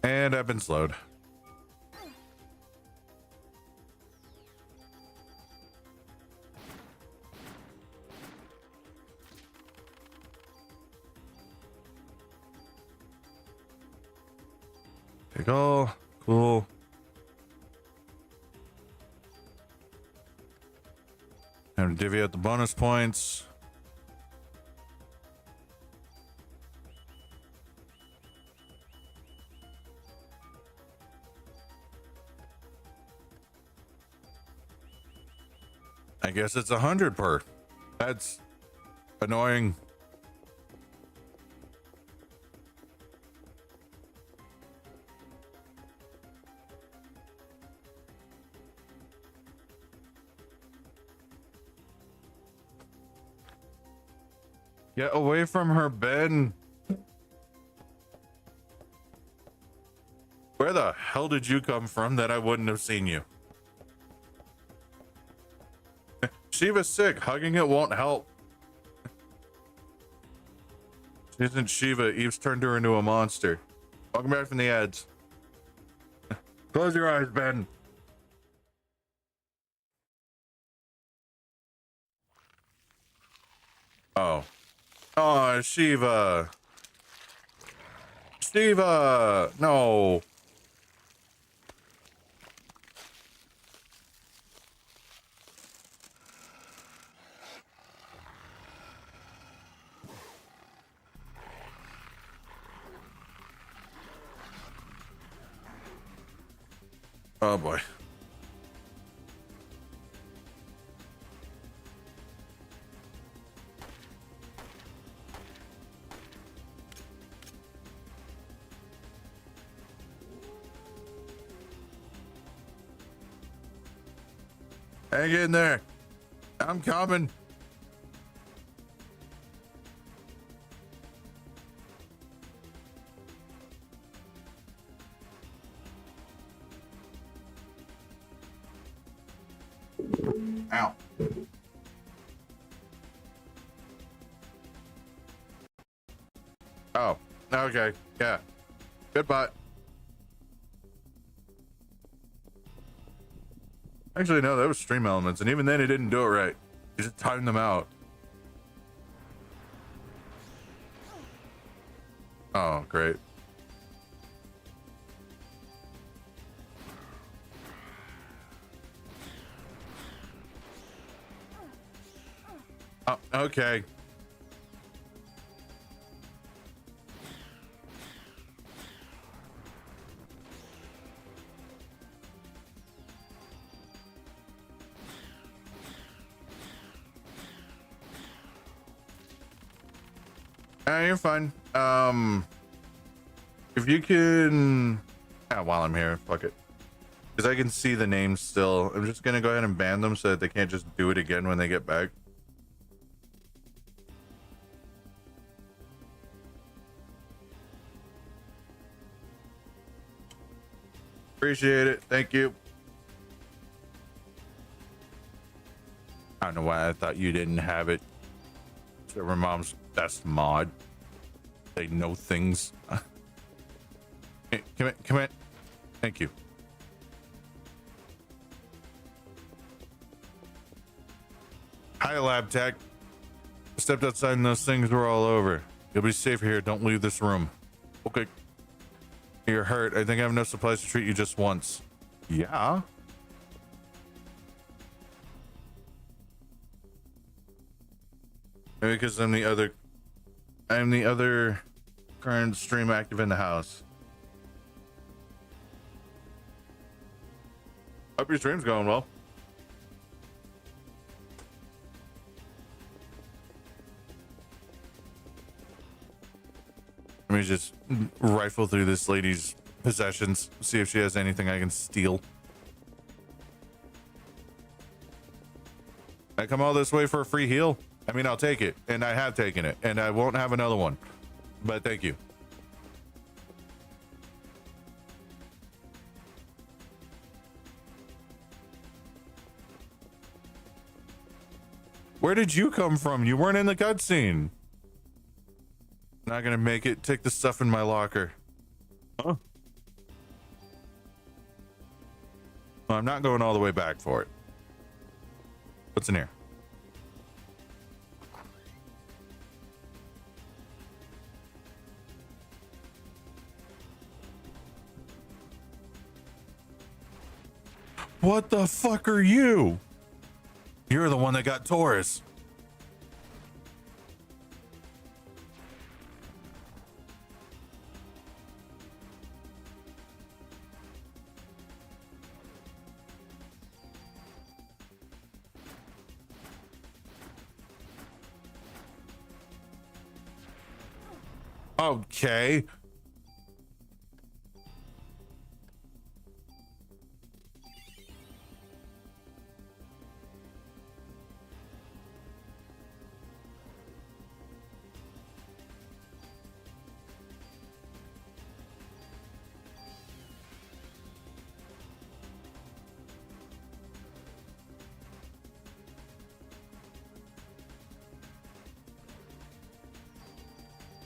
And I've been slowed. Take all. Cool. Time to divvy out the bonus points. I guess it's 100 per. That's annoying. Get away from her, Ben. Where the hell did you come from that I wouldn't have seen you? Shiva's sick. Hugging it won't help. She isn't Shiva. Eve's turned her into a monster. Welcome back from the ads. Close your eyes, Ben. Oh. Oh, Shiva. Shiva. No. Oh boy. Hang in there. I'm coming. Ow. Oh, okay. Yeah. Goodbye. Actually, no, that was Stream Elements, and even then it didn't do it right. You just timed them out. Oh, great. Oh, okay. You're fine. If you can, while I'm here, fuck it, because I can see the names still. I'm just gonna go ahead and ban them so that they can't just do it again when they get back. Appreciate it. Thank you. I don't know why I thought you didn't have it. Server Mom's best mod. They know things. Hey, come in. Thank you. Hi, Lab Tech. I stepped outside and those things were all over. You'll be safe here. Don't leave this room. Okay. You're hurt. I think I have enough supplies to treat you just once. Yeah. Maybe because I'm the other current stream active in the house. Hope your stream's going well. Let me just rifle through this lady's possessions, see if she has anything I can steal. I come all this way for a free heal? I mean, I'll take it, and I have taken it, and I won't have another one, but thank you. Where did you come from? You weren't in the cutscene. Not gonna make it. Take the stuff in my locker. Huh? Well, I'm not going all the way back for it. What's in here? What the fuck are you? You're the one that got Taurus. Okay.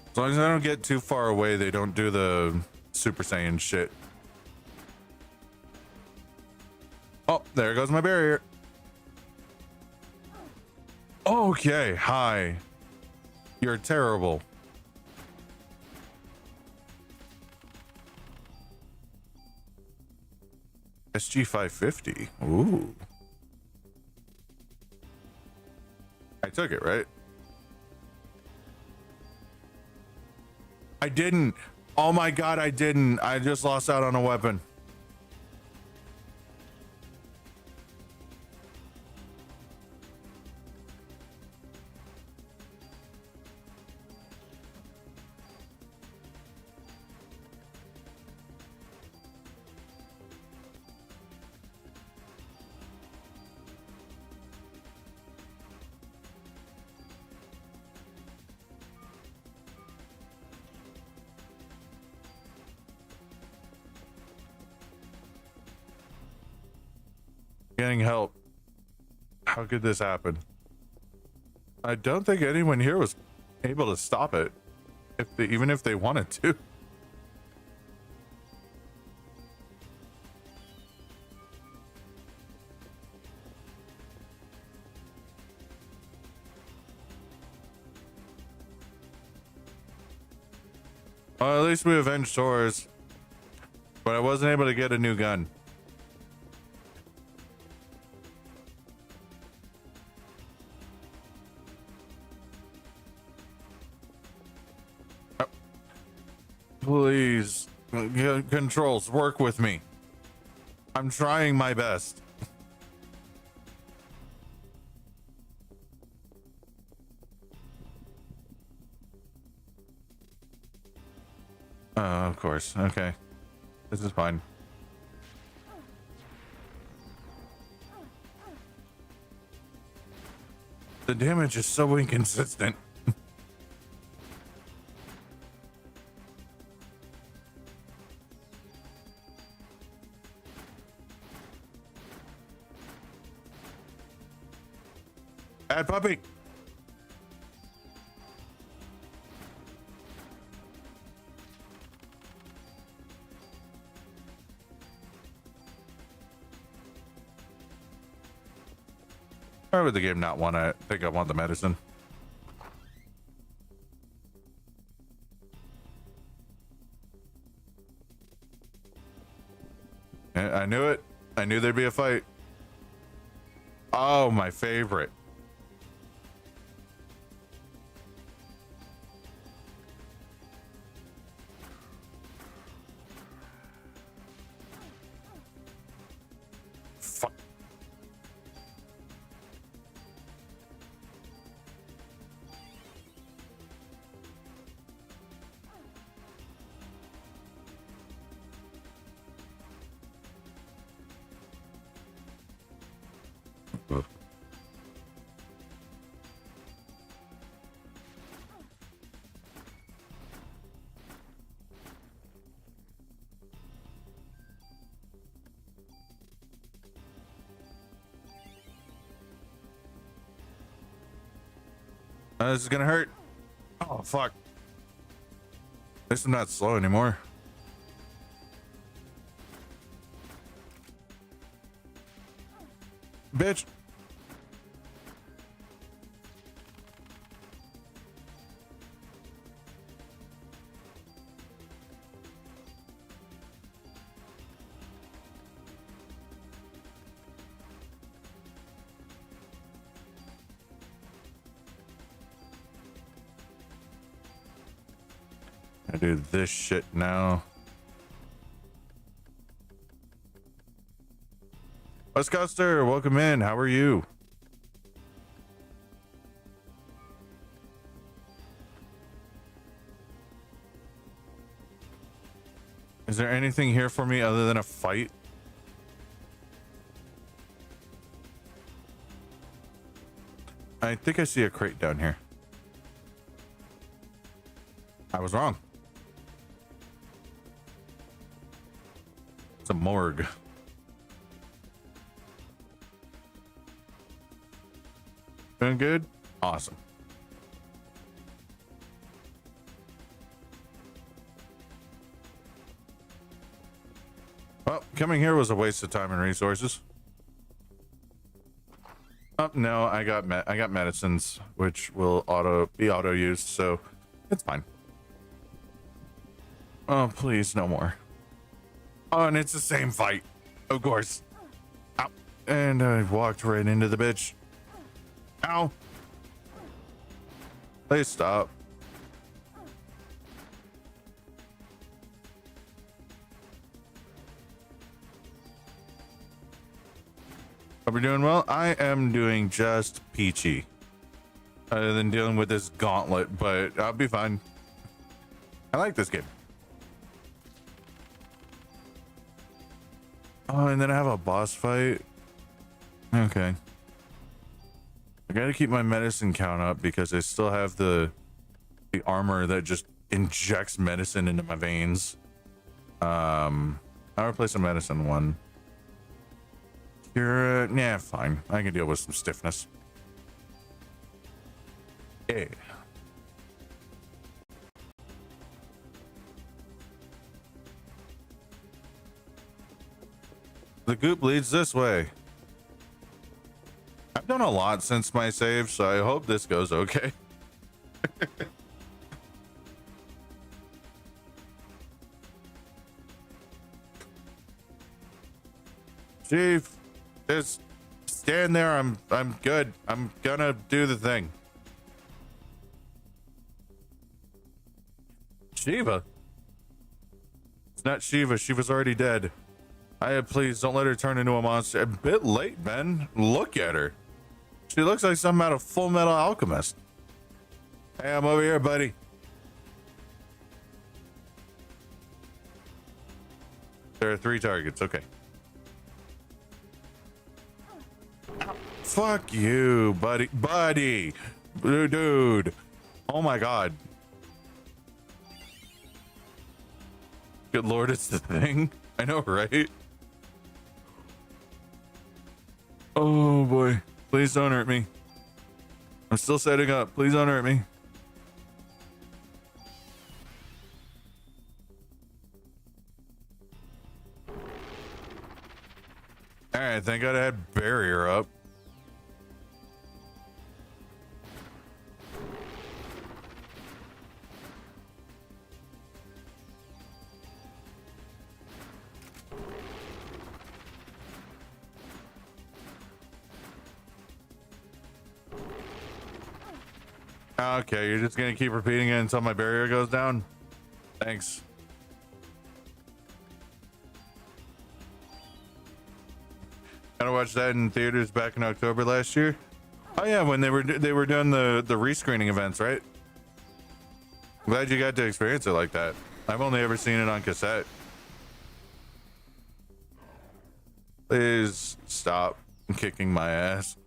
As long as I don't get too far away, they don't do the Super Saiyan shit. Oh, there goes my barrier. Okay, hi. You're terrible. SG 550. Ooh. I took it, right? I didn't. Oh my god, I didn't. I just lost out on a weapon. Getting help. How could this happen? I don't think anyone here was able to stop it, even if they wanted to. Well, at least we avenged Taurus, but I wasn't able to get a new gun. Please, controls, work with me. I'm trying my best. Of course. Okay. This is fine. The damage is so inconsistent. Bad puppy. Why would the game not want to think I want the medicine? I knew it. I knew there'd be a fight. Oh, my favorite. Fuck. This is gonna hurt. Oh, fuck. At least I'm not slow anymore. Bitch. I do this shit now. Westcoster, welcome in. How are you? Is there anything here for me other than a fight? I think I see a crate down here. I was wrong. It's a morgue. Doing good? Awesome. Well, coming here was a waste of time and resources. Oh, no, I got medicines, which will be auto used, so it's fine. Oh, please, no more. Oh, and it's the same fight. Of course. Ow. And I walked right into the bitch. Ow. Please stop. Are we doing well? I am doing just peachy. Other than dealing with this gauntlet, but I'll be fine. I like this game. Oh, and then I have a boss fight. Okay. I gotta keep my medicine count up because I still have the armor that just injects medicine into my veins. I'll replace a medicine one. You're nah, fine. I can deal with some stiffness. Yeah. The goop leads this way. I've done a lot since my save, so I hope this goes okay. Chief, just stand there. I'm good. I'm gonna do the thing. Shiva? It's not Shiva. Shiva's already dead. Please don't let her turn into a monster. A bit late, Ben. Look at her. She looks like something out of Full Metal Alchemist. Hey, I'm over here, buddy. There are 3 targets. Okay. Fuck you, buddy. Buddy. Dude. Oh my god. Good lord, it's the thing. I know, right? Oh boy. Please don't hurt me. I'm still setting up. Please don't hurt me. Alright, thank god I had barrier up. Okay, you're just gonna keep repeating it until my barrier goes down? Thanks. Gotta watch that in theaters back in October last year. Oh yeah, when they were doing the rescreening events, right? I'm glad you got to experience it like that. I've only ever seen it on cassette. Please stop kicking my ass.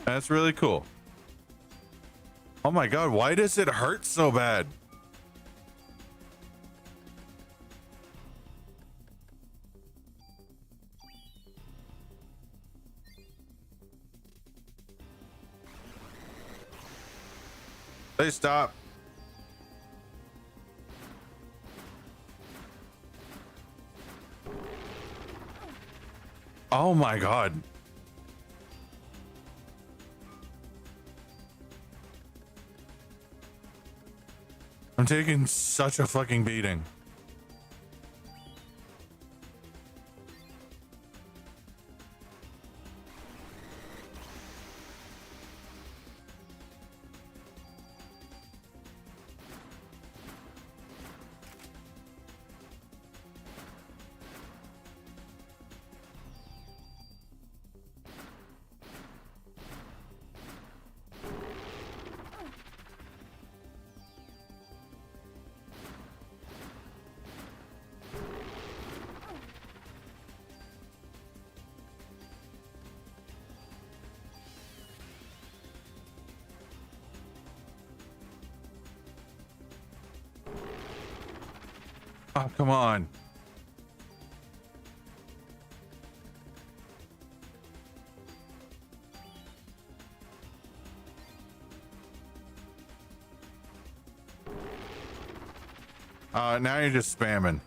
That's really cool. Oh my god, why does it hurt so bad? They stop. Oh my god. I'm taking such a fucking beating. Oh, come on. Now you're just spamming.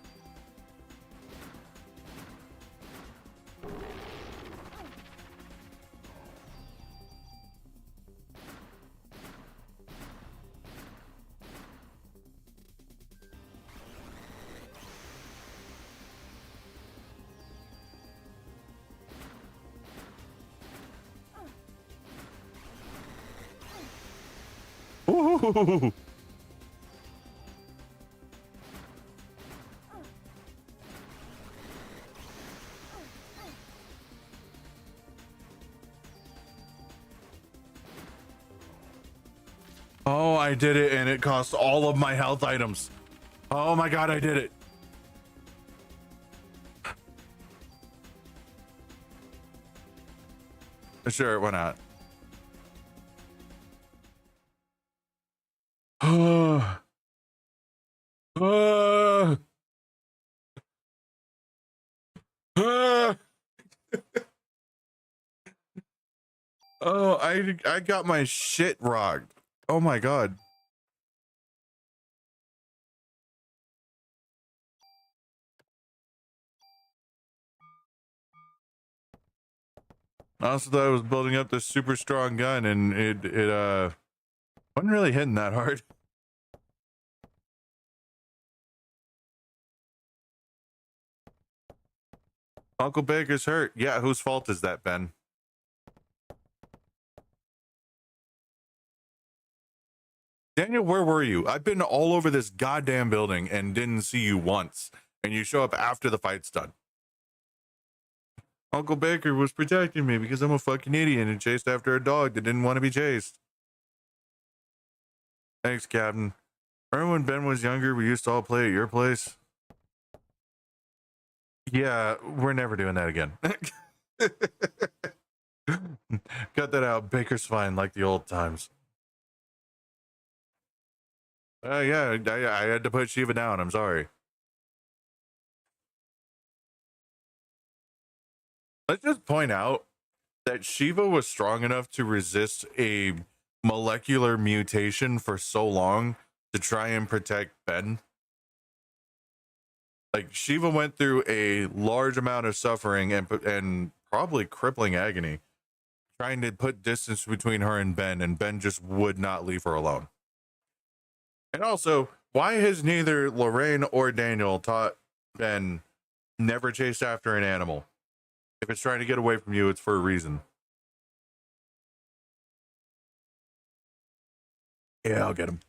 Ooh. Oh, I did it, and it cost all of my health items. Oh my god, I did it. Sure, why not? Oh, I got my shit rocked. Oh my god. I also thought I was building up this super strong gun, and it wasn't really hitting that hard. Uncle Baker's hurt. Yeah, whose fault is that, Ben? Daniel, where were you? I've been all over this goddamn building and didn't see you once. And you show up after the fight's done. Uncle Baker was protecting me because I'm a fucking idiot and chased after a dog that didn't want to be chased. Thanks, Captain. Remember when Ben was younger, we used to all play at your place? Yeah, we're never doing that again. Cut that out. Baker's fine, like the old times. Yeah, I had to put Shiva down. I'm sorry. Let's just point out that Shiva was strong enough to resist a molecular mutation for so long to try and protect Ben. Like, Shiva went through a large amount of suffering and probably crippling agony trying to put distance between her and Ben just would not leave her alone. And also, why has neither Lorraine or Daniel taught Ben never chase after an animal? If it's trying to get away from you, it's for a reason. Yeah, I'll get him.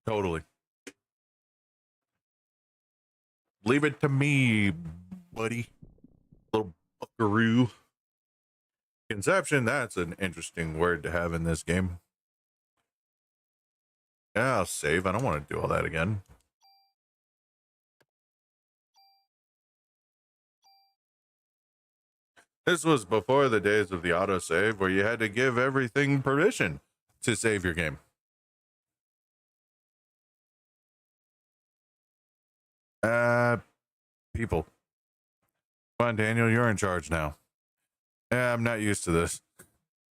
Totally. Leave it to me, buddy. Little buckaroo. Conception, that's an interesting word to have in this game. Yeah, I'll save. I don't want to do all that again. This was before the days of the autosave where you had to give everything permission to save your game. People. Come on, Daniel, you're in charge now. Yeah, I'm not used to this.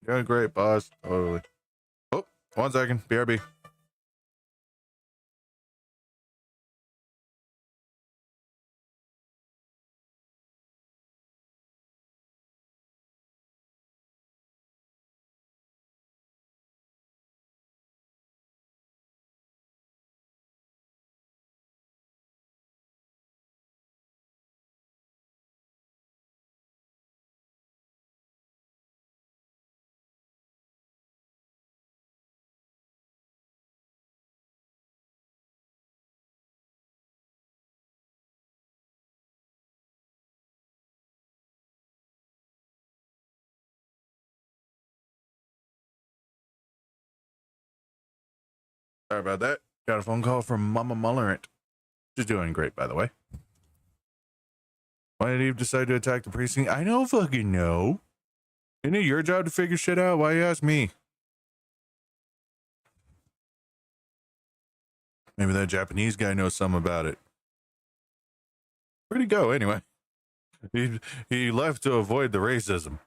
You're great, boss. Totally. Oh, 1 second. BRB. Sorry about that. Got a phone call from Mama Maulerant. She's doing great, by the way. Why did Eve decide to attack the precinct? I don't fucking know. Isn't it your job to figure shit out? Why you ask me? Maybe that Japanese guy knows something about it. Where'd he go anyway? He left to avoid the racism.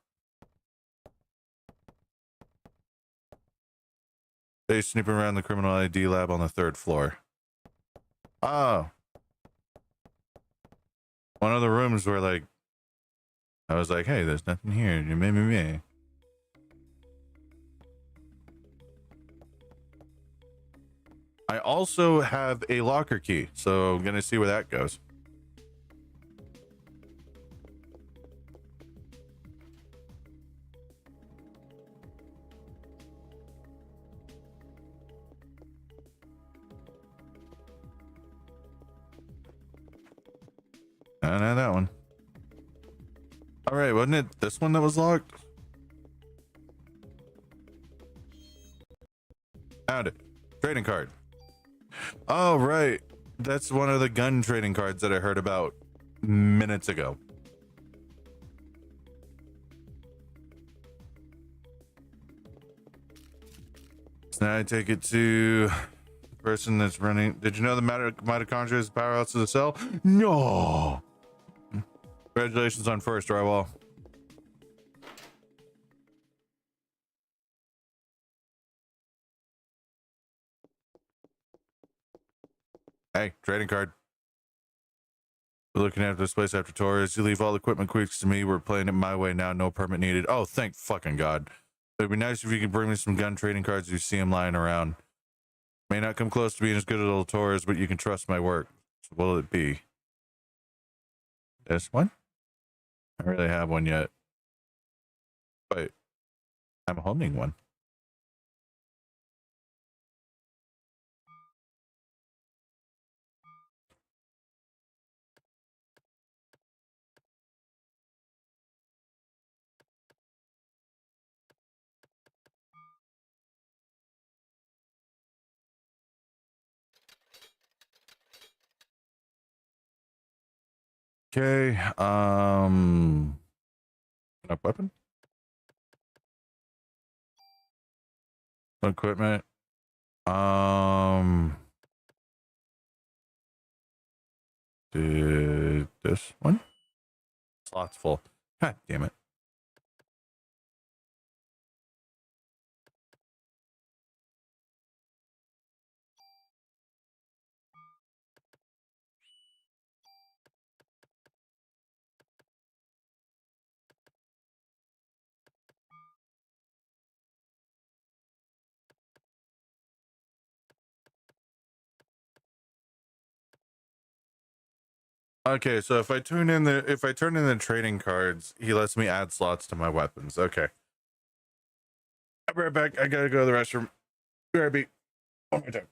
They snooping around the criminal ID lab on the 3rd floor. Oh. One of the rooms where, like, I was like, hey, there's nothing here. You made me. I also have a locker key, so I'm going to see where that goes. No, that one. All right, wasn't it this one that was locked? Found it. Trading card. Oh, right. That's one of the gun trading cards that I heard about minutes ago. So now I take it to the person that's running. Did you know the mitochondria is the powerhouse of the cell? No. Congratulations on first drywall. Hey, trading card. We're looking at this place after tours. You leave all equipment quicks to me. We're playing it my way now. No permit needed. Oh, thank fucking God. It'd be nice if you could bring me some gun trading cards if you see them lying around. May not come close to being as good as little tours, but you can trust my work. So what'll it be? This one? I don't really have one yet. But I'm holding one. Okay, up weapon? Equipment. Did this one? Slots full. God damn it. Okay, so if I turn in the trading cards, he lets me add slots to my weapons. Okay. I'll be right back. I gotta go to the restroom. BRB. One more time.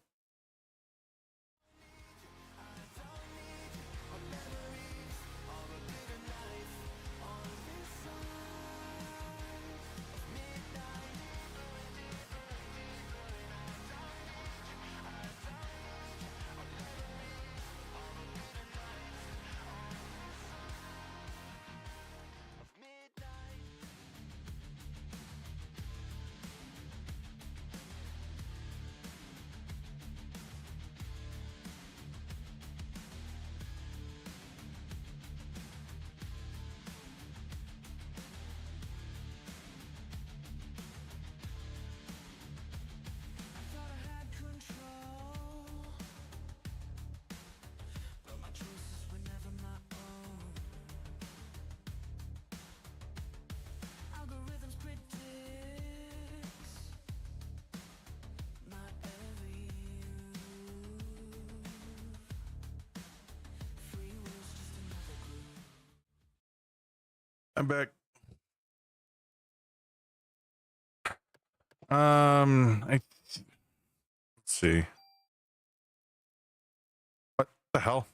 I'm back. Let's see. What the hell?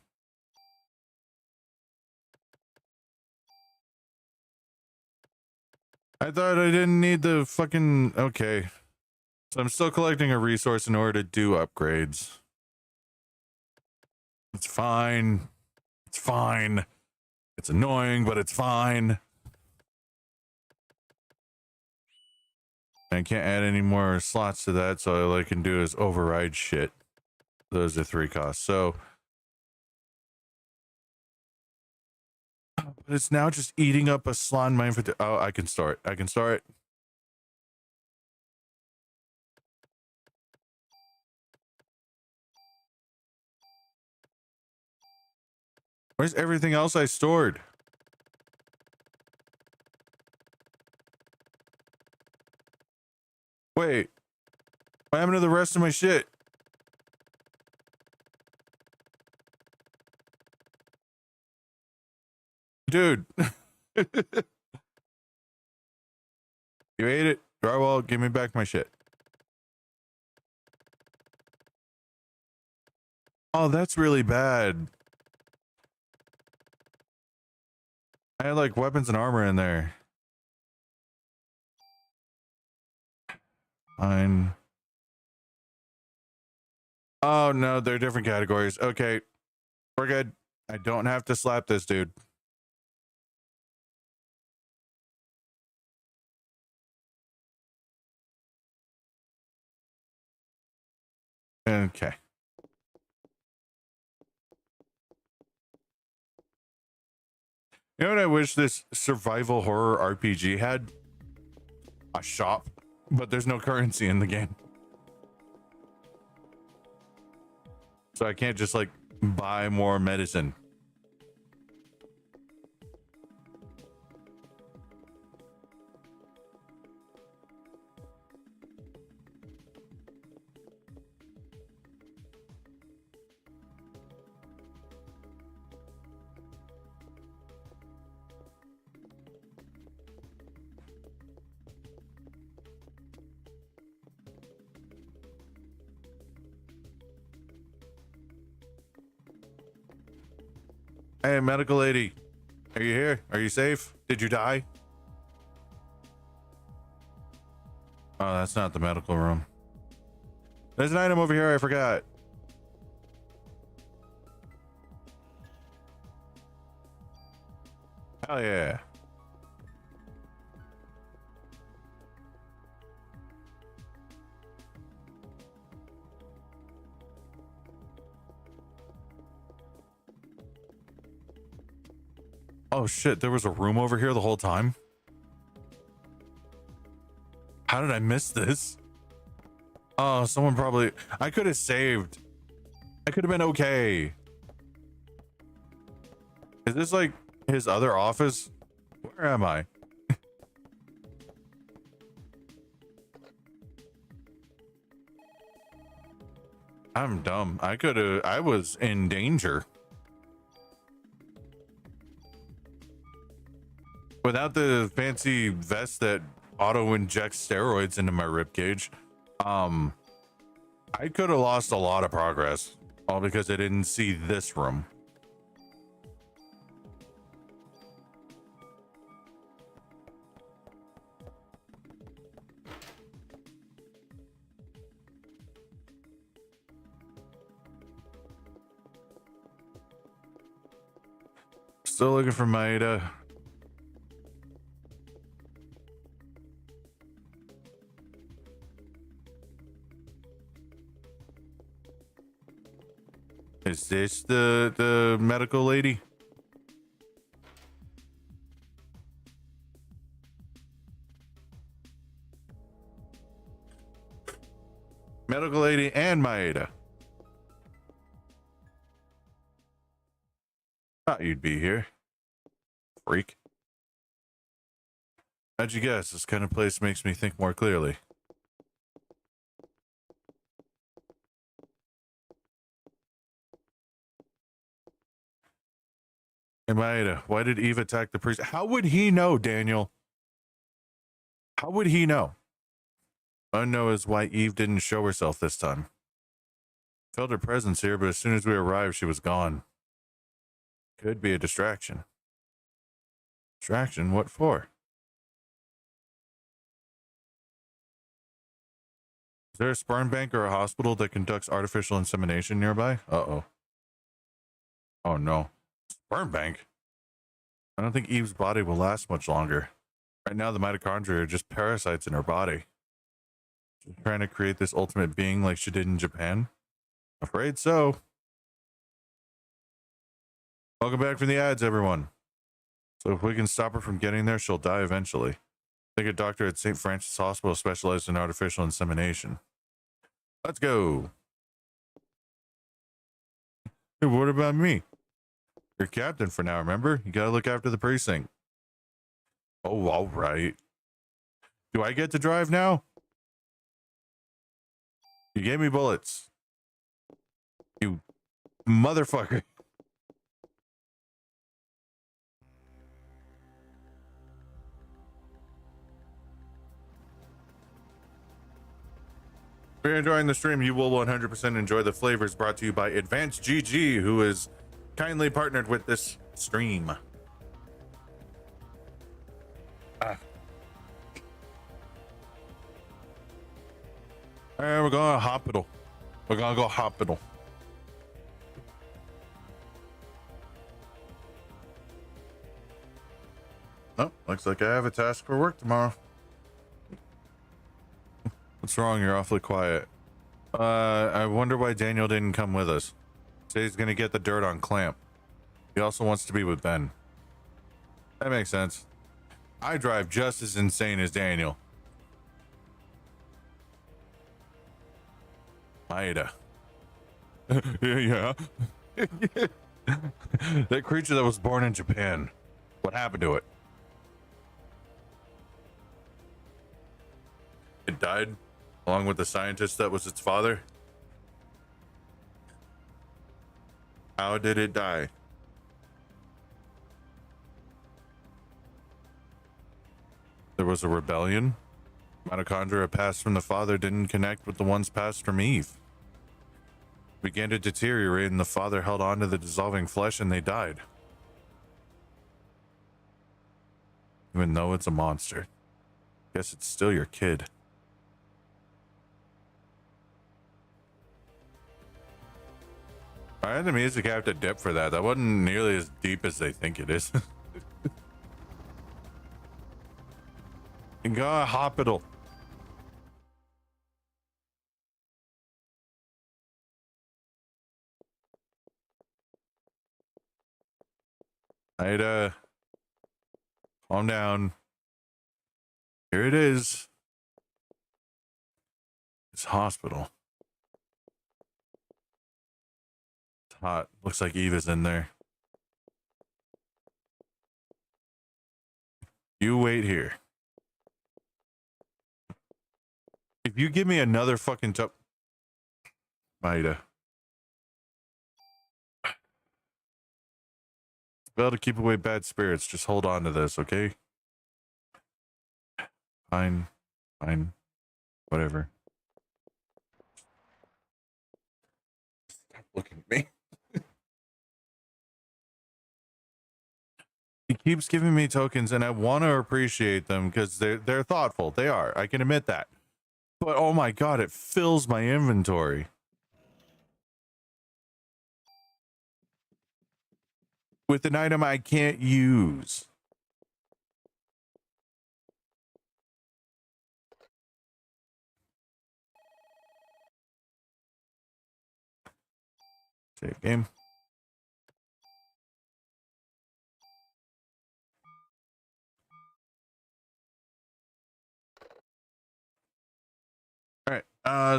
I thought I didn't need the fucking... Okay. So I'm still collecting a resource in order to do upgrades. It's fine. It's fine. It's annoying, but it's fine. I can't add any more slots to that, so all I can do is override shit. Those are 3 costs. So... But it's now just eating up a slot in my inventory. Oh, I can store it. I can store it. Where's everything else I stored? Wait. What happened to the rest of my shit? Dude. You ate it. Drywall, give me back my shit. Oh, that's really bad. I had like weapons and armor in there. Fine. Oh no, they're different categories. Okay. We're good. I don't have to slap this dude. Okay. You know what I wish this survival horror RPG had? A shop, but there's no currency in the game. So I can't just like buy more medicine. Hey, medical lady. Are you here? Are you safe? Did you die? Oh, that's not the medical room. There's an item over here I forgot. Hell yeah. Oh shit, there was a room over here the whole time? How did I miss this? Oh, someone probably... I could have saved. I could have been okay. Is this like his other office? Where am I? I'm dumb. I was in danger. Without the fancy vest that auto injects steroids into my ribcage, I could have lost a lot of progress, all because I didn't see this room. Still looking for Maida. Is this the medical lady? Medical lady and Maeda. Thought you'd be here. Freak. How'd you guess? This kind of place makes me think more clearly. Why did Eve attack the priest? How would he know, Daniel? How would he know? All I know is why Eve didn't show herself this time. Felt her presence here, but as soon as we arrived, she was gone. Could be a distraction. Distraction? What for? Is there a sperm bank or a hospital that conducts artificial insemination nearby? Uh-oh. Oh, no. Sperm bank? I don't think Eve's body will last much longer. Right now, the mitochondria are just parasites in her body. She's trying to create this ultimate being like she did in Japan? Afraid so. Welcome back from the ads, everyone. So if we can stop her from getting there, she'll die eventually. I think a doctor at St. Francis Hospital specialized in artificial insemination. Let's go. Hey, what about me? You're captain for now, remember? You gotta look after the precinct. Oh, all right. Do I get to drive now? You gave me bullets. You motherfucker. If you're enjoying the stream, you will 100% enjoy the flavors brought to you by Advanced GG, who is kindly partnered with this stream. All right, we're going to hospital. We're going to go hospital. Oh, looks like I have a task for work tomorrow. What's wrong? You're awfully quiet. I wonder why Daniel didn't come with us. Say he's gonna get the dirt on Clamp. He also wants to be with Ben. That makes sense. I drive just as insane as Daniel. Maeda. Yeah. That creature that was born in Japan. What happened to it? It died? Along with the scientist that was its father? How did it die? There was a rebellion? Mitochondria passed from the father didn't connect with the ones passed from Eve. Began to deteriorate and the father held on to the dissolving flesh and they died. Even though it's a monster. Guess it's still your kid. Alright, the music have to dip for that. That wasn't nearly as deep as they think it is. Go hospital. Ida, calm down. Here it is. It's hospital. It's hot. Looks like Eve is in there. You wait here. If you give me another fucking Maida. Well, to keep away bad spirits, just hold on to this, okay? Fine. Fine. Whatever. Stop looking at me. He keeps giving me tokens and I want to appreciate them because they're thoughtful. They are. I can admit that. But oh my god, it fills my inventory. With an item I can't use. Save game. All right.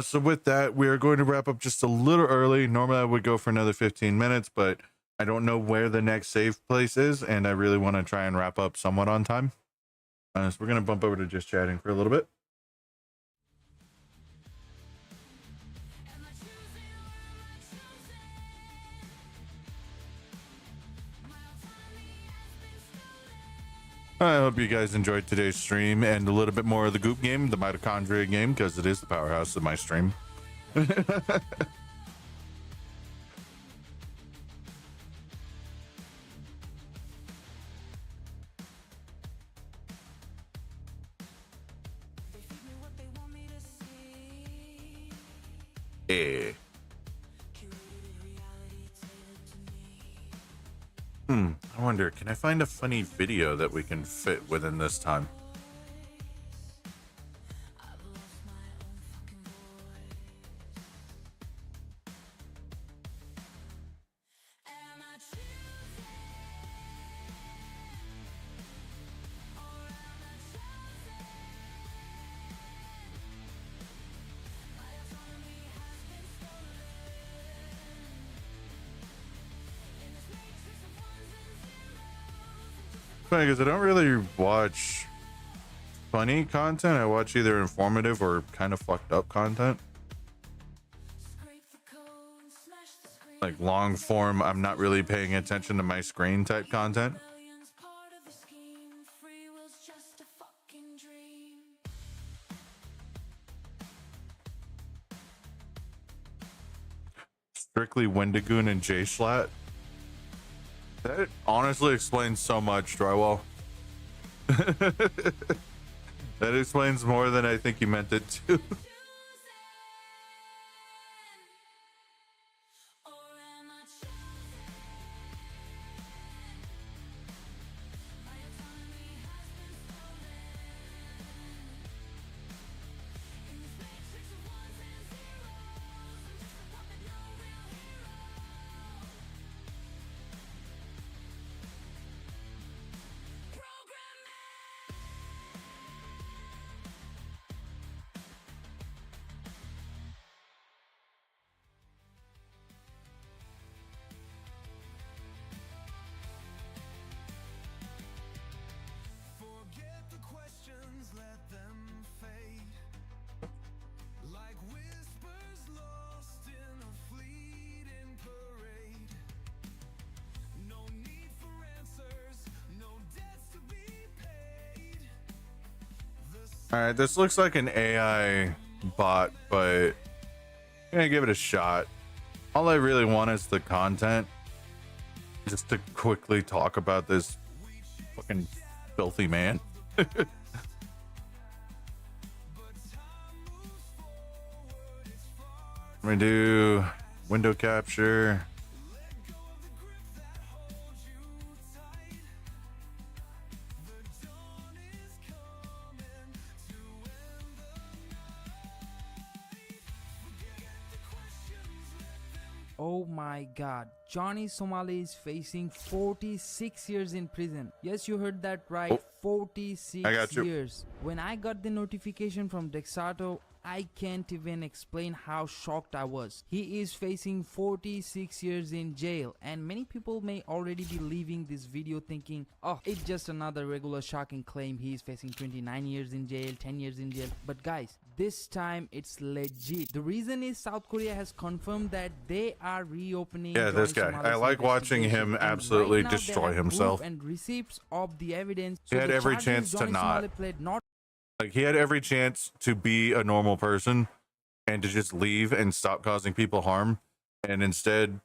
So with that, we are going to wrap up just a little early. Normally I would go for another 15 minutes, but I don't know where the next save place is, and I really want to try and wrap up somewhat on time. So we're going to bump over to just chatting for a little bit. I hope you guys enjoyed today's stream and a little bit more of the Goop game, the mitochondria game, because it is the powerhouse of my stream. Yeah. I wonder, can I find a funny video that we can fit within this time? Funny because I don't really watch funny content. I watch either informative or kind of fucked up content. Like long form, I'm not really paying attention to my screen type content. Strictly Wendigoon and J-Slat. That honestly explains so much, Drywall. That explains more than I think you meant it to. All right, this looks like an AI bot, but I'm gonna give it a shot. All I really want is the content, just to quickly talk about this fucking filthy man. I'm gonna do window capture. Oh my god, Johnny Somali is facing 46 years in prison. Yes, you heard that right. Oh, 46 I got you. years. When I got the notification from Dexato, I can't even explain how shocked I was. He is facing 46 years in jail, and many people may already be leaving this video thinking, oh, it's just another regular shocking claim. He is facing 29 years in jail, 10 years in jail. But guys, this time it's legit. The reason is South Korea has confirmed that they are reopening. Yeah, this guy. I like watching him absolutely destroy himself. And receipts of the evidence. He had every chance to not. Like, he had every chance to be a normal person and to just leave and stop causing people harm, and instead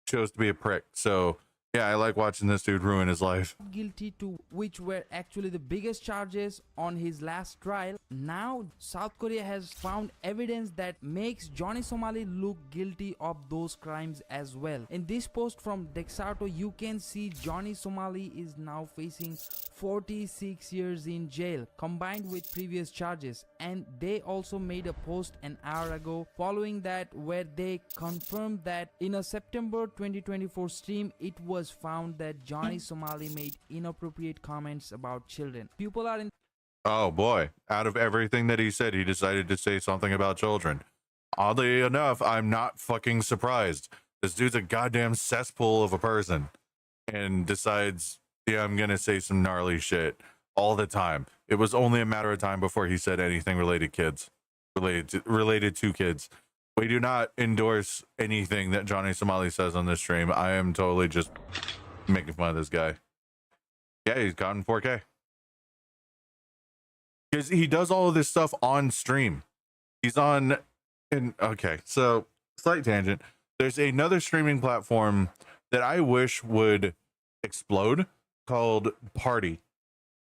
chose to be a prick. So yeah, I like watching this dude ruin his life. Guilty to which were actually the biggest charges on his last trial. Now South Korea has found evidence that makes Johnny Somali look guilty of those crimes as well. In this post from Dexato, you can see Johnny Somali is now facing 46 years in jail combined with previous charges, and they also made a post an hour ago following that where they confirmed that in a September 2024 stream it was found that Johnny Somali made inappropriate comments about children. People are in. Oh boy, out of everything that he said, he decided to say something about children. Oddly enough, I'm not fucking surprised. This dude's a goddamn cesspool of a person and decides, yeah, I'm gonna say some gnarly shit all the time. It was only a matter of time before he said anything related to kids. We do not endorse anything that Johnny Somali says on this stream. I am totally just making fun of this guy. Yeah, he's caught in 4K. because he does all of this stuff on stream. He's on, and okay, so slight tangent. There's another streaming platform that I wish would explode called Party.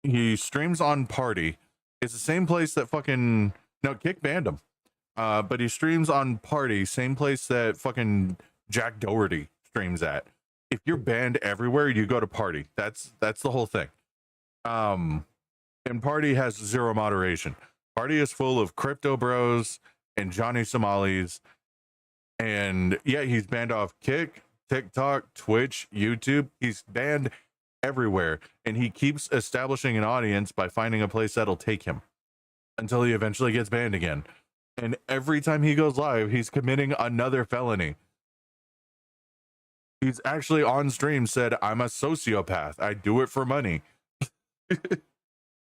He streams on Party. It's the same place that fucking Kick banned him. But he streams on Party, same place that fucking Jack Doherty streams at. If you're banned everywhere, you go to Party. That's the whole thing. And Party has zero moderation. Party is full of crypto bros and Johnny Somalis. And yeah, he's banned off Kick, TikTok, Twitch, YouTube. He's banned everywhere. And he keeps establishing an audience by finding a place that'll take him until he eventually gets banned again. And every time he goes live, he's committing another felony. He's actually on stream said, "I'm a sociopath. I do it for money."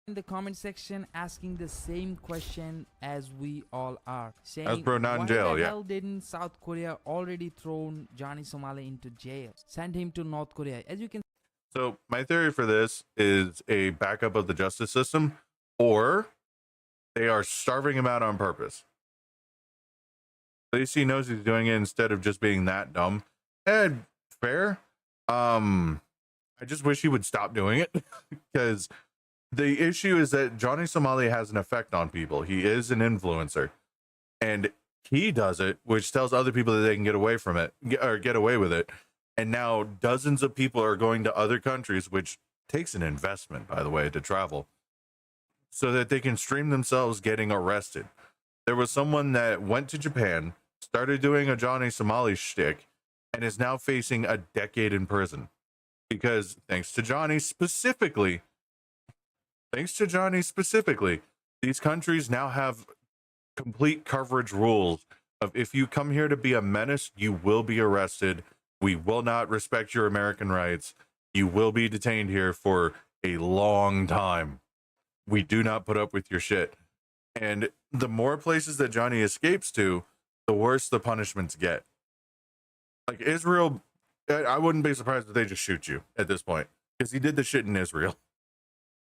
In the comment section asking the same question as we all are, saying, As bro not in jail, why the yeah. hell didn't South Korea already thrown Johnny Somali into jail? Send him to North Korea. As you can So my theory for this is a backup of the justice system, or they are starving him out on purpose. At least he knows he's doing it instead of just being that dumb. And fair. I just wish he would stop doing it, because the issue is that Johnny Somali has an effect on people. He is an influencer, and he does it, which tells other people that they can get away from it, or get away with it. And now dozens of people are going to other countries, which takes an investment, by the way, to travel, so that they can stream themselves getting arrested. There was someone that went to Japan, started doing a Johnny Somali shtick, and is now facing a decade in prison. Because thanks to Johnny specifically, these countries now have complete coverage rules of, if you come here to be a menace, you will be arrested. We will not respect your American rights. You will be detained here for a long time. We do not put up with your shit. And the more places that Johnny escapes to, the worse the punishments get. Like Israel, I wouldn't be surprised if they just shoot you at this point, because he did the shit in Israel.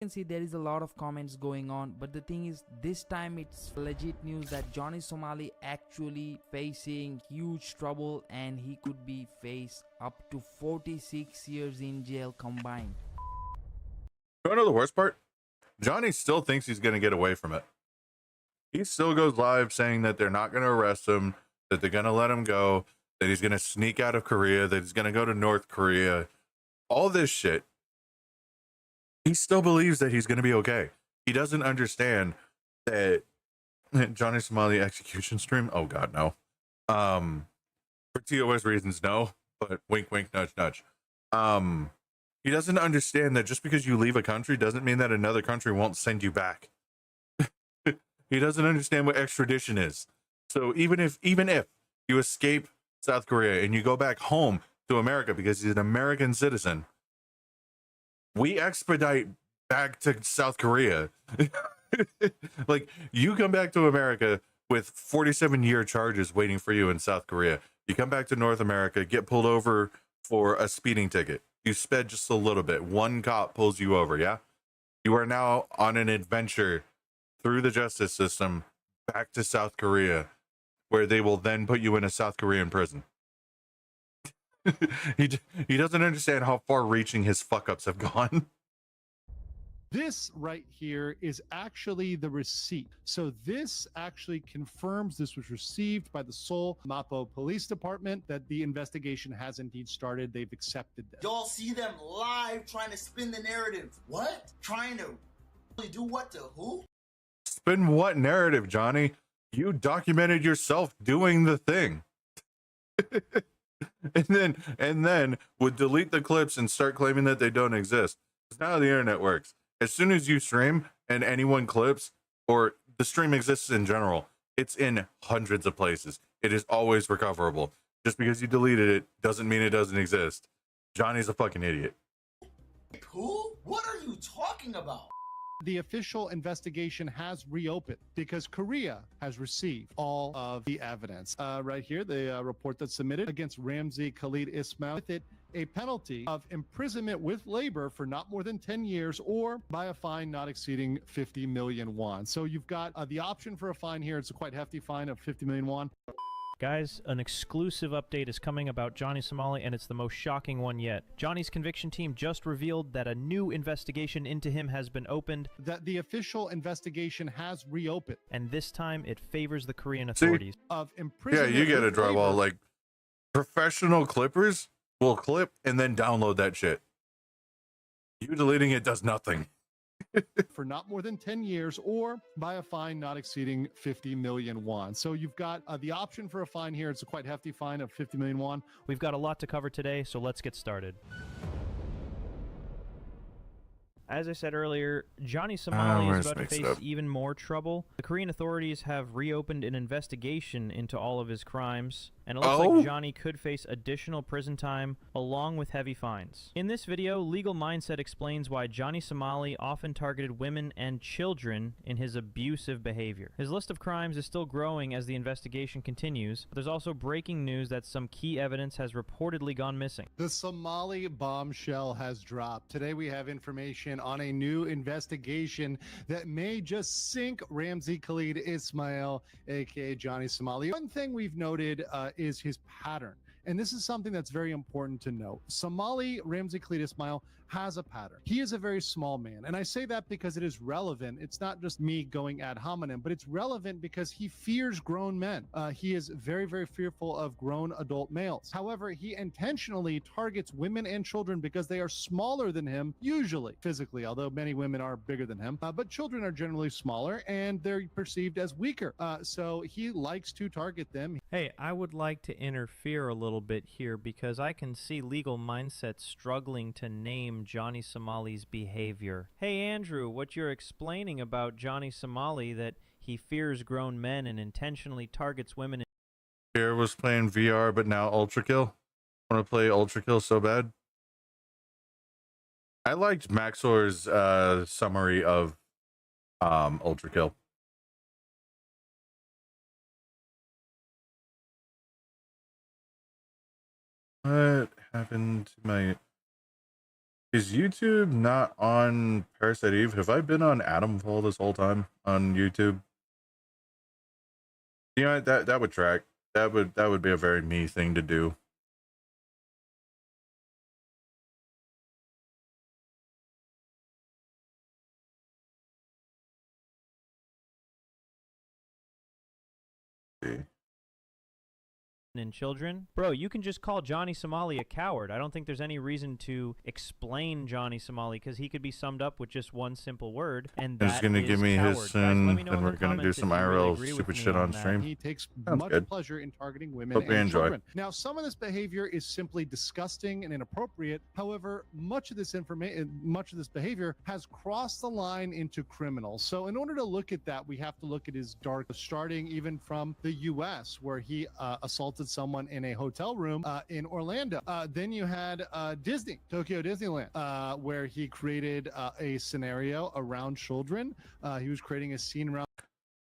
can see there is a lot of comments going on, but the thing is, this time it's legit news that Johnny Somali actually facing huge trouble, and he could be face up to 46 years in jail combined. You want to know the worst part? Johnny still thinks he's going to get away from it. He still goes live saying that they're not going to arrest him, that they're going to let him go, that he's going to sneak out of Korea, that he's going to go to North Korea, all this shit. He still believes that he's going to be okay. He doesn't understand that Johnny Somali execution stream. Oh God, no. For TOS reasons, no, but wink, wink, nudge, nudge. He doesn't understand that just because you leave a country doesn't mean that another country won't send you back. He doesn't understand what extradition is. So even if you escape South Korea and you go back home to America because he's an American citizen, we expedite back to South Korea. Like, you come back to America with 47-year charges waiting for you in South Korea. You come back to North America, get pulled over for a speeding ticket. You sped just a little bit. One cop pulls you over, yeah? You are now on an adventure through the justice system back to South Korea, where they will then put you in a South Korean prison. He doesn't understand how far-reaching his fuck-ups have gone. This right here is actually the receipt. So this actually confirms this was received by the Seoul Mapo Police Department, that the investigation has indeed started. They've accepted this. Y'all see them live trying to spin the narrative. What? Trying to really do what to who? Spin what narrative, Johnny? You documented yourself doing the thing. and then would delete the clips and start claiming that they don't exist. It's not how the internet works. As soon as you stream and anyone clips, or the stream exists in general, it's in hundreds of places. It is always recoverable. Just because you deleted it doesn't mean it doesn't exist. Johnny's a fucking idiot. Who? What are you talking about? The official investigation has reopened because Korea has received all of the evidence. Right here, the report that's submitted against Ramzi Khalid Ismail. With it, a penalty of imprisonment with labor for not more than 10 years or by a fine not exceeding 50 million won. So you've got the option for a fine here. It's a quite hefty fine of 50 million won. Guys, an exclusive update is coming about Johnny Somali, and it's the most shocking one yet. Johnny's conviction team just revealed that a new investigation into him has been opened. That the official investigation has reopened. And this time it favors the Korean authorities. Of Yeah, imprisonment. you get a with drywall. labor. Like, professional clippers will clip and then download that shit. You deleting it does nothing. For not more than 10 years or by a fine not exceeding 50 million won. So you've got the option for a fine here. It's a quite hefty fine of 50 million won. We've got a lot to cover today, so let's get started. As I said earlier, Johnny Somali is about to face even more trouble. The Korean authorities have reopened an investigation into all of his crimes, and it looks like Johnny could face additional prison time along with heavy fines. In this video, Legal Mindset explains why Johnny Somali often targeted women and children in his abusive behavior. His list of crimes is still growing as the investigation continues, but there's also breaking news that some key evidence has reportedly gone missing. The Somali bombshell has dropped. Today we have information on a new investigation that may just sink Ramzi Khalid Ismail, aka Johnny Somali. One thing we've noted is his pattern. And this is something that's very important to note. Somali Ramzi Khalid Ismail has a pattern. He is a very small man. And I say that because it is relevant. It's not just me going ad hominem, but it's relevant because he fears grown men. He is very, very fearful of grown adult males. However, he intentionally targets women and children because they are smaller than him, usually physically, although many women are bigger than him. But children are generally smaller and they're perceived as weaker. So he likes to target them. Hey, I would like to interfere a little bit here because I can see Legal Mindset struggling to name Johnny Somali's behavior. Hey Andrew, what you're explaining about Johnny Somali, that he fears grown men and intentionally targets women. Here was playing VR, but now Ultra Kill. Want to play Ultra Kill so bad. I liked Maxor's summary of Ultra Kill. What happened to my... Is YouTube not on Parasite Eve? Have I been on Adamfall this whole time on YouTube? You know, that would track. That would be a very me thing to do. See. And children. Bro, you can just call Johnny Somali a coward. I don't think there's any reason to explain Johnny Somali because he could be summed up with just one simple word, and that is he's gonna give me coward. his sin, Guys, and we're gonna do some IRL stupid shit on stream. He takes Sounds much good. pleasure in targeting women Hope you and enjoy. children. Now, some of this behavior is simply disgusting and inappropriate. However, much of this behavior has crossed the line into criminal. So in order to look at that, we have to look at his dark, starting even from the U.S., where he assaulted someone in a hotel room in Orlando. Then you had Tokyo Disneyland, where he created a scenario around children. He was creating a scene around.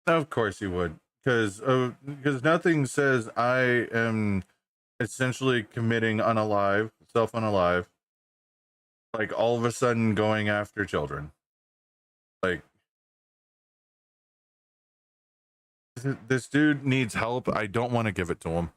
Of course he would, because nothing says I am essentially committing self-unalive, like all of a sudden going after children. Like, this dude needs help. I don't want to give it to him.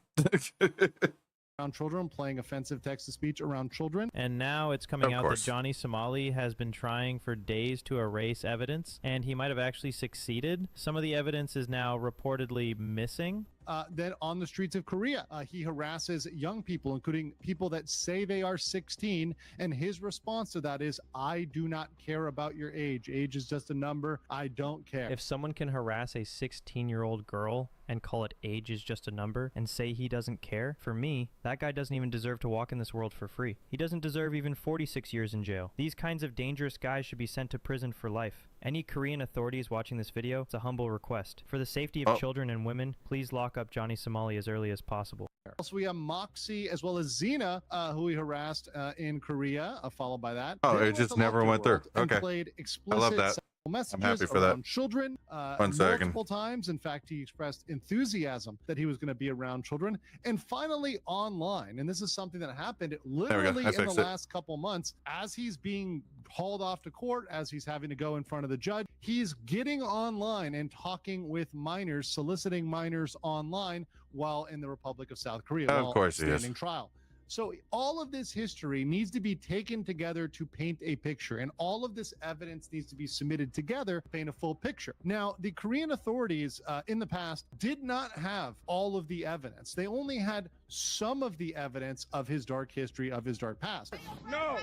Around children, playing offensive text-to-speech around children. And now it's coming out that Johnny Somali has been trying for days to erase evidence, and he might have actually succeeded. Some of the evidence is now reportedly missing. Then on the streets of Korea, he harasses young people, including people that say they are 16. And his response to that is, I do not care about your age. Age is just a number. I don't care. If someone can harass a 16-year-old girl and call it age is just a number and say he doesn't care, for me, that guy doesn't even deserve to walk in this world for free. He doesn't deserve even 46 years in jail. These kinds of dangerous guys should be sent to prison for life. Any Korean authorities watching this video, it's a humble request. For the safety of children and women, please lock up Johnny Somali as early as possible. Also, we have Moxie as well as Xena, who he harassed in Korea, followed by that. Oh, it just never went through. Okay. Played I love explicit that. messages happy for around that. children multiple times. In fact, he expressed enthusiasm that he was going to be around children. And finally, online, and this is something that happened literally in the last couple months, as he's being hauled off to court, as he's having to go in front of the judge, he's getting online and talking with minors, soliciting minors online while in the Republic of South Korea, Of course he is. standing trial. So all of this history needs to be taken together to paint a picture, and all of this evidence needs to be submitted together to paint a full picture. Now, the Korean authorities in the past did not have all of the evidence. They only had some of the evidence of his dark history, of his dark past. No.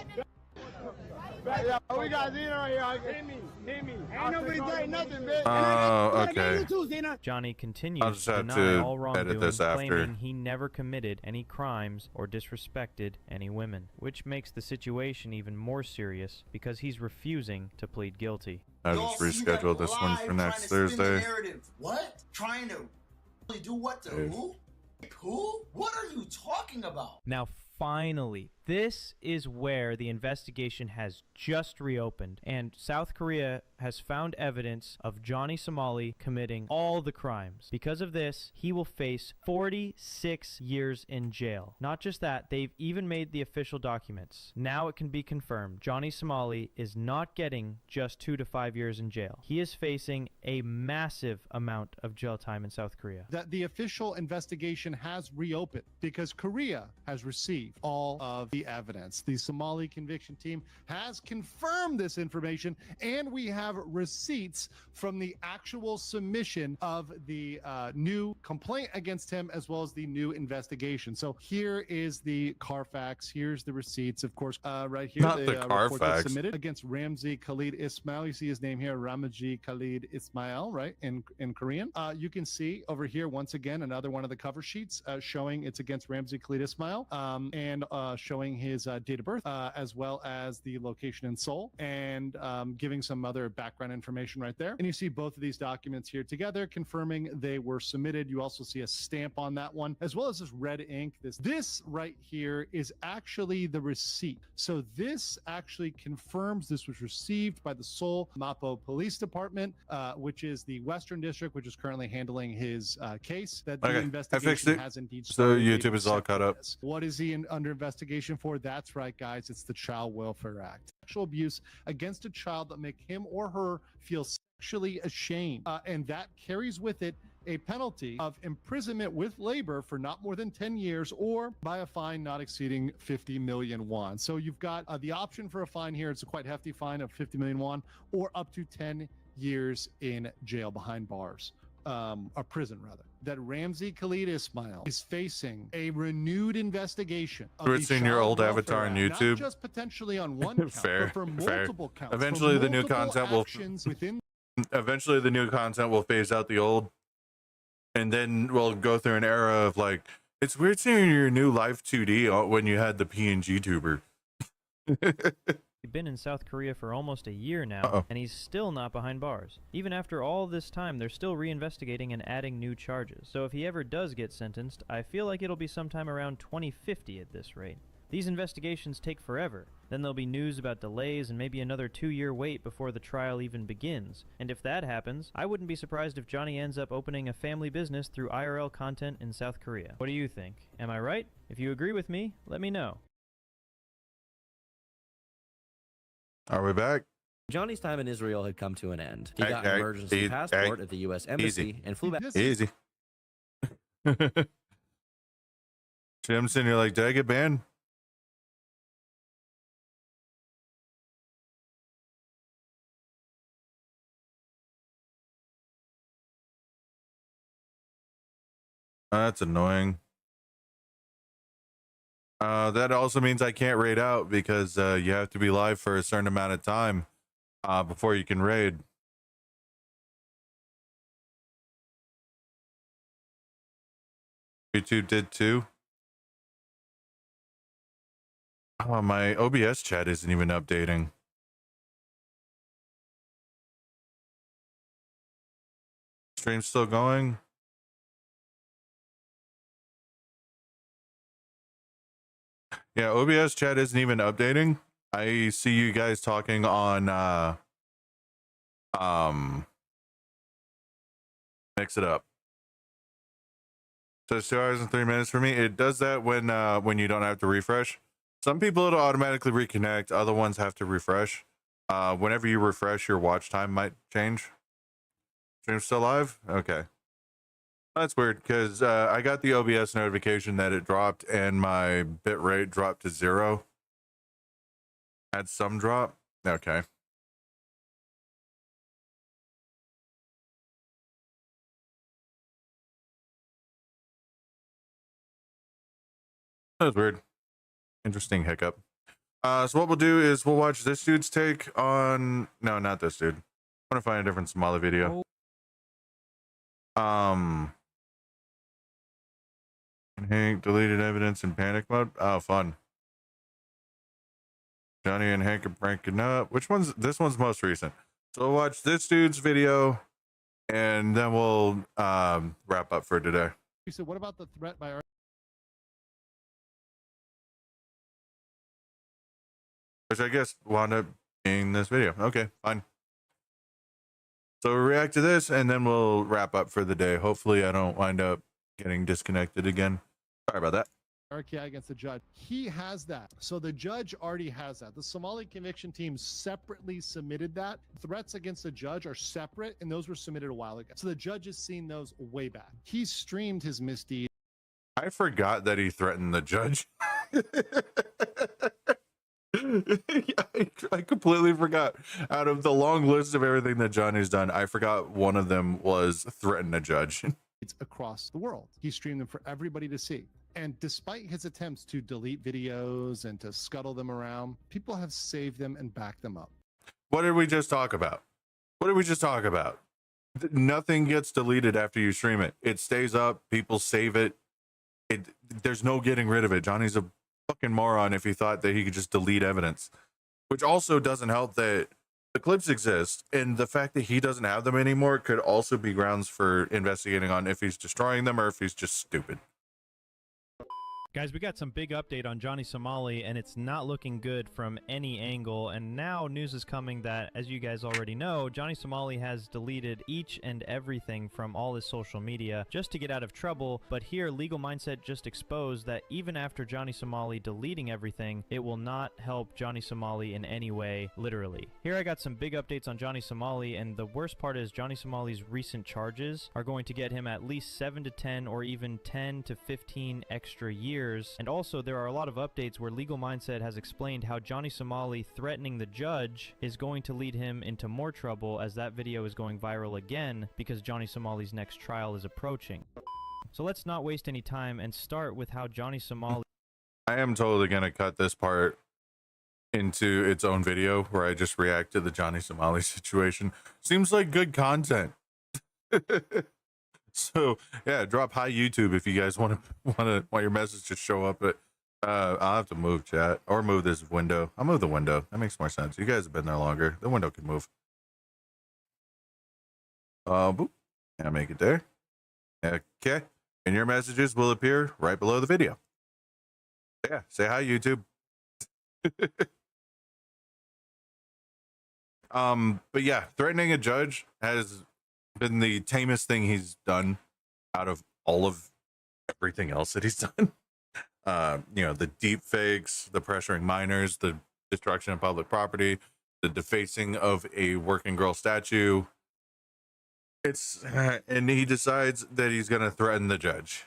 We got Zena right here. Hit me. Ain't nobody saying nothing, bitch. Oh, okay. Johnny continues to have deny to all edit wrongdoing, this after. claiming he never committed any crimes or disrespected any women, which makes the situation even more serious because he's refusing to plead guilty. I just rescheduled this one for next Thursday. What? Trying to really do what to who? Who? What are you talking about? Now, finally, this is where the investigation has just reopened, and South Korea has found evidence of Johnny Somali committing all the crimes. Because of this, he will face 46 years in jail. Not just that, they've even made the official documents. Now it can be confirmed. Johnny Somali is not getting just 2 to 5 years in jail. He is facing a massive amount of jail time in South Korea. That the official investigation has reopened because Korea has received all of the evidence. The Somali conviction team has confirmed this information, and we have receipts from the actual submission of the new complaint against him, as well as the new investigation. So here is the Carfax. Here's the receipts, of course, right here. Not the Carfax. Submitted against Ramzi Khalid Ismail. You see his name here, Ramji Khalid Ismail, right, in Korean. You can see over here, once again, another one of the cover sheets showing it's against Ramzi Khalid Ismail, and showing his date of birth, as well as the location in Seoul, and giving some other background information right there. And you see both of these documents here together, confirming they were submitted. You also see a stamp on that one, as well as this red ink. This right here is actually the receipt. So this actually confirms this was received by the Seoul Mapo Police Department, which is the Western District, which is currently handling his case. That the investigation has indeed started. So YouTube is all caught up. What is he under investigation for? That's right, guys. It's the Child Welfare Act. Sexual abuse against a child that make him or her feel sexually ashamed. And that carries with it a penalty of imprisonment with labor for not more than 10 years or by a fine not exceeding 50 million won. So you've got the option for a fine here. It's a quite hefty fine of 50 million won or up to 10 years in jail behind bars. Or prison rather, that Ramzi Khalid Ismail is facing a renewed investigation. We're seeing your old avatar on YouTube. Not just potentially on one count, fair, but for multiple counts. Eventually, the new content will. Eventually, the new content will phase out the old, and then we'll go through an era of like. It's weird seeing your new live 2D when you had the PNG tuber. He's been in South Korea for almost a year now, and he's still not behind bars. Even after all this time, they're still reinvestigating and adding new charges. So if he ever does get sentenced, I feel like it'll be sometime around 2050 at this rate. These investigations take forever. Then there'll be news about delays and maybe another 2-year wait before the trial even begins. And if that happens, I wouldn't be surprised if Johnny ends up opening a family business through IRL content in South Korea. What do you think? Am I right? If you agree with me, let me know. Are we back? Johnny's time in Israel had come to an end. He got an emergency passport at the U.S. Embassy and flew back. Easy. Jimson, you're like, did I get banned? That's annoying. That also means I can't raid out because you have to be live for a certain amount of time before you can raid. YouTube did too. Oh, my OBS chat isn't even updating. Stream's still going. Yeah, OBS chat isn't even updating. I see you guys talking on Mix it up. So it's 2 hours and 3 minutes for me. It does that when you don't have to refresh. Some people it'll automatically reconnect. Other ones have to refresh. Whenever you refresh, your watch time might change. Stream's still live? Okay. That's weird because I got the OBS notification that it dropped and my bit rate dropped to 0. Had some drop. Okay. That was weird. Interesting hiccup. So what we'll do is we'll watch this dude's take on... No, not this dude. I want to find a different Somali video. Hank deleted evidence in panic mode. Oh, fun. Johnny and Hank are breaking up. Which one's... This one's most recent. So we'll watch this dude's video and then we'll wrap up for today. You said, what about the threat by our... Which I guess wound up being this video. Okay, fine. So we'll react to this and then we'll wrap up for the day. Hopefully I don't wind up getting disconnected again. Sorry about that. RKI against the judge. He has that. So the judge already has that. The Somali conviction team separately submitted that. Threats against the judge are separate, and those were submitted a while ago. So the judge has seen those way back. He streamed his misdeed. I forgot that he threatened the judge. I completely forgot. Out of the long list of everything that Johnny's done, I forgot one of them was threaten a judge. Across the world. He streamed them for everybody to see. And despite his attempts to delete videos and to scuttle them around, people have saved them and backed them up. What did we just talk about? What did we just talk about? Nothing gets deleted after you stream it. It stays up. People save it. There's no getting rid of it. Johnny's a fucking moron if he thought that he could just delete evidence, which also doesn't help that the clips exist, and the fact that he doesn't have them anymore could also be grounds for investigating on if he's destroying them or if he's just stupid. Guys, we got some big update on Johnny Somali, and it's not looking good from any angle. And now news is coming that, as you guys already know, Johnny Somali has deleted each and everything from all his social media just to get out of trouble. But here, Legal Mindset just exposed that even after Johnny Somali deleting everything, it will not help Johnny Somali in any way, literally. Here I got some big updates on Johnny Somali, and the worst part is Johnny Somali's recent charges are going to get him at least 7 to 10 or even 10 to 15 extra years. And also, there are a lot of updates where Legal Mindset has explained how Johnny Somali threatening the judge is going to lead him into more trouble, as that video is going viral again because Johnny Somali's next trial is approaching. So let's not waste any time and start with how Johnny Somali... I am totally going to cut this part into its own video where I just react to the Johnny Somali situation. Seems like good content. So yeah, drop hi YouTube if you guys want your message to show up. But I'll have to move chat or move this window. I'll move the window. That makes more sense. You guys have been there longer. The window can move. Boop. And make it there. Okay. And your messages will appear right below the video. Yeah. Say hi YouTube. But yeah, threatening a judge has been the tamest thing he's done out of all of everything else that he's done. You know, the deep fakes, the pressuring minors, the destruction of public property, the defacing of a working girl statue. And he decides that he's going to threaten the judge.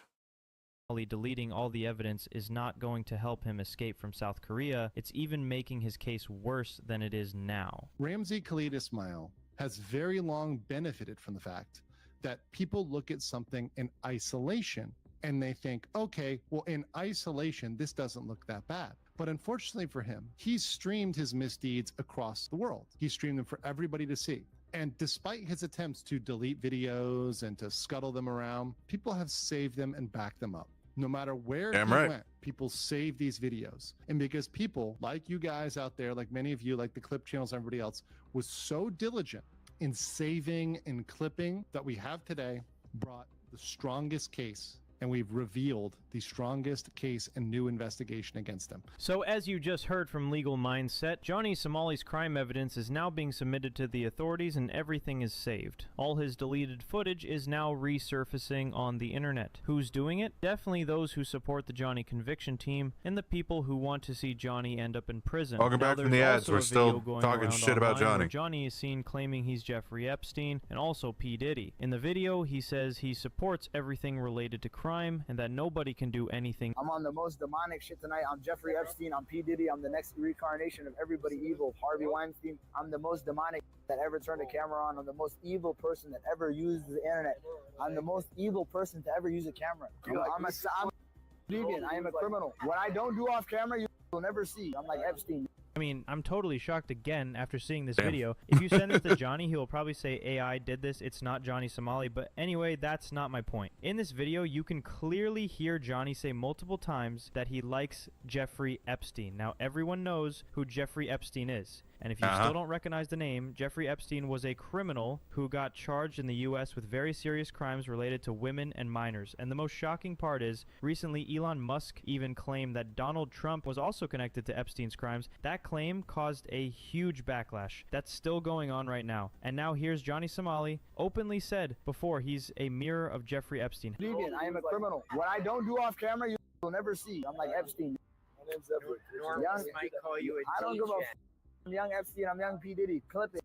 Deleting all the evidence is not going to help him escape from South Korea. It's even making his case worse than it is now. Ramzi Khalid Ismail has very long benefited from the fact that people look at something in isolation and they think, okay, well, in isolation, this doesn't look that bad. But unfortunately for him, he's streamed his misdeeds across the world. He streamed them for everybody to see. And despite his attempts to delete videos and to scuttle them around, people have saved them and backed them up. No matter where he went, people save these videos. And because people like you guys out there, like many of you, like the clip channels and everybody else, was so diligent in saving and clipping that we have today, brought the strongest case and we've revealed the strongest case and new investigation against him. So as you just heard from Legal Mindset, Johnny Somali's crime evidence is now being submitted to the authorities and everything is saved. All his deleted footage is now resurfacing on the internet. Who's doing it? Definitely those who support the Johnny conviction team and the people who want to see Johnny end up in prison. Welcome back from the ads. We're still talking shit about Johnny. Johnny is seen claiming he's Jeffrey Epstein and also P. Diddy. In the video, he says he supports everything related to crime and that nobody can do anything. I'm on the most demonic shit tonight. I'm Jeffrey Epstein. I'm P. Diddy. I'm the next reincarnation of everybody evil. Harvey Weinstein. I'm the most demonic that ever turned a camera on. I'm the most evil person that ever used the internet. I'm the most evil person to ever use a camera. I'm a deviant. I am a criminal. What I don't do off camera, you will never see. I'm like Epstein. I mean, I'm totally shocked again after seeing this video. If you send this to Johnny, he will probably say AI did this. It's not Johnny Somali. But anyway, that's not my point. In this video, you can clearly hear Johnny say multiple times that he likes Jeffrey Epstein. Now, everyone knows who Jeffrey Epstein is. And if you still don't recognize the name, Jeffrey Epstein was a criminal who got charged in the U.S. with very serious crimes related to women and minors. And the most shocking part is, recently Elon Musk even claimed that Donald Trump was also connected to Epstein's crimes. That claim caused a huge backlash. That's still going on right now. And now here's Johnny Somali openly said before he's a mirror of Jeffrey Epstein. Deviant. I am a criminal. What I don't do off camera, you will never see. I'm like Epstein. Norms might call you a I don't give a I'm young Epstein, I'm young P. Diddy. Clip it.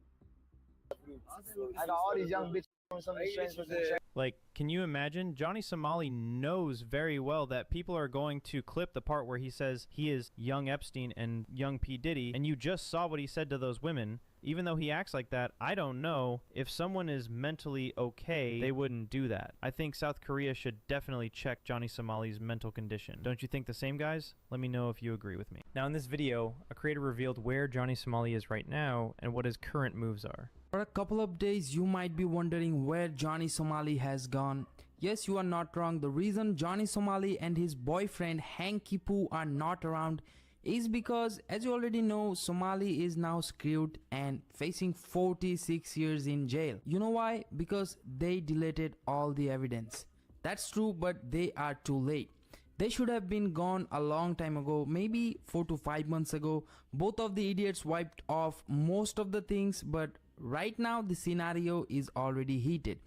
I got all these young bitches doing something strange. Like, can you imagine? Johnny Somali knows very well that people are going to clip the part where he says he is young Epstein and young P. Diddy, and you just saw what he said to those women. Even though he acts like that, I don't know. If someone is mentally okay, they wouldn't do that. I think South Korea should definitely check Johnny Somali's mental condition. Don't you think the same, guys? Let me know if you agree with me. Now in this video, a creator revealed where Johnny Somali is right now and what his current moves are. For a couple of days, you might be wondering where Johnny Somali has gone. Yes, you are not wrong. The reason Johnny Somali and his boyfriend Hank Kipu are not around is because, as you already know, Somali is now screwed and facing 46 years in jail. You know why? Because they deleted all the evidence. That's true, but they are too late. They should have been gone a long time ago, maybe 4 to 5 months ago. Both of the idiots wiped off most of the things, but right now the scenario is already heated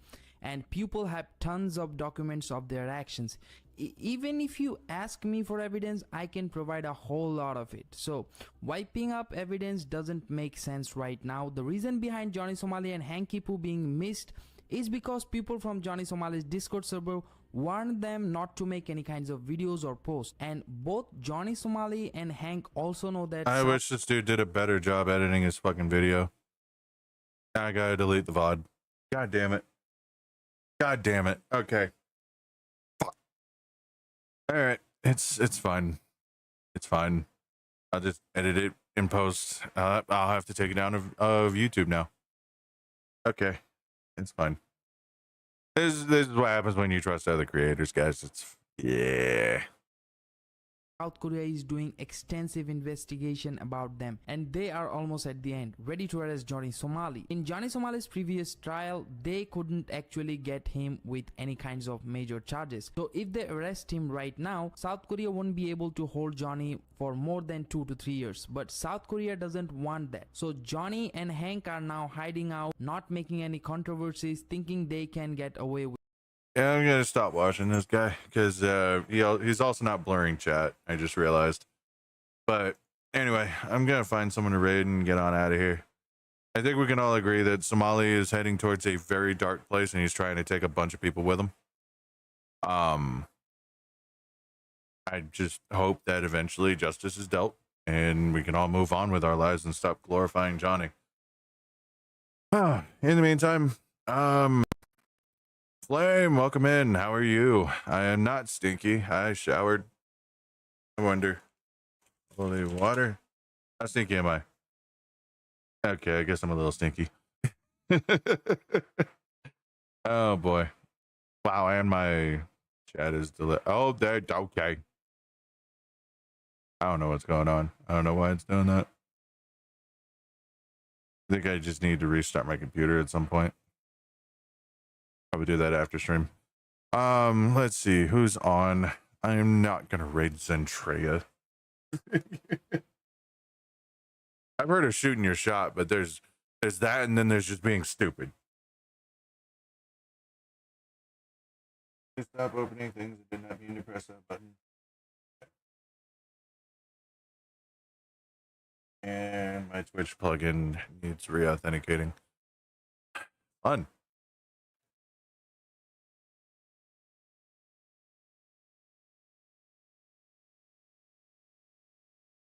and people have tons of documents of their actions. Even if you ask me for evidence, I can provide a whole lot of it. So wiping up evidence doesn't make sense right now. The reason behind Johnny Somali and Hank Kipu being missed is because people from Johnny Somali's Discord server warned them not to make any kinds of videos or posts, and both Johnny Somali and Hank also know that. I wish this dude did a better job editing his fucking video. I gotta delete the VOD. God damn it. God damn it. Okay. All right, it's fine. It's fine. I'll just edit it in post. I'll have to take it down of YouTube now. Okay, it's fine. This is what happens when you trust other creators, guys. Yeah. South Korea is doing extensive investigation about them, and they are almost at the end, ready to arrest Johnny Somali. In Johnny Somali's previous trial, they couldn't actually get him with any kinds of major charges. So if they arrest him right now, South Korea won't be able to hold Johnny for more than 2 to 3 years. But South Korea doesn't want that. So Johnny and Hank are now hiding out, not making any controversies, thinking they can get away with. Yeah, I'm gonna stop watching this guy because he's also not blurring chat. I just realized. But anyway, I'm gonna find someone to raid and get on out of here. I think we can all agree that Somali is heading towards a very dark place, and he's trying to take a bunch of people with him. I just hope that eventually justice is dealt, and we can all move on with our lives and stop glorifying Johnny. In the meantime, Flame, welcome in. How are you? I am not stinky. I showered. I wonder. Holy water. How stinky am I? Okay, I guess I'm a little stinky. Oh boy. Wow, and my chat is oh, there. Okay. I don't know what's going on. I don't know why it's doing that. I think I just need to restart my computer at some point. Probably do that after stream. Let's see who's on. I'm not gonna raid Zentrea. I've heard of shooting your shot, but there's that, and then there's just being stupid. Stop opening things. I did not mean to press that button. And my Twitch plugin needs re-authenticating. Fun.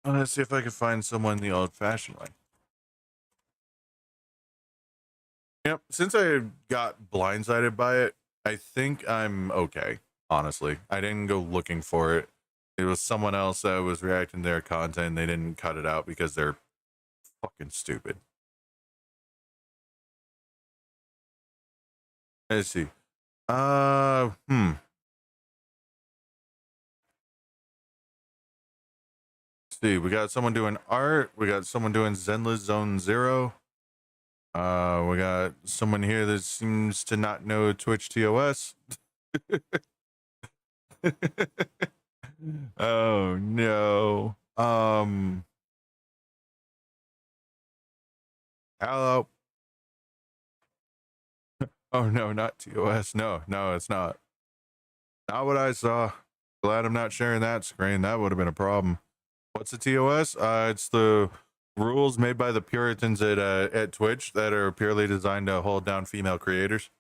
Let's see if I can find someone the old-fashioned way. Yep, since I got blindsided by it, I think I'm okay, honestly. I didn't go looking for it. It was someone else that was reacting to their content. They didn't cut it out because they're fucking stupid. Let's see. See, we got someone doing art. We got someone doing Zenless Zone Zero. We got someone here that seems to not know Twitch TOS. Oh no. Hello. Oh no, not TOS. No, it's not. Not what I saw. Glad I'm not sharing that screen. That would have been a problem. What's the TOS? It's the rules made by the Puritans at Twitch that are purely designed to hold down female creators.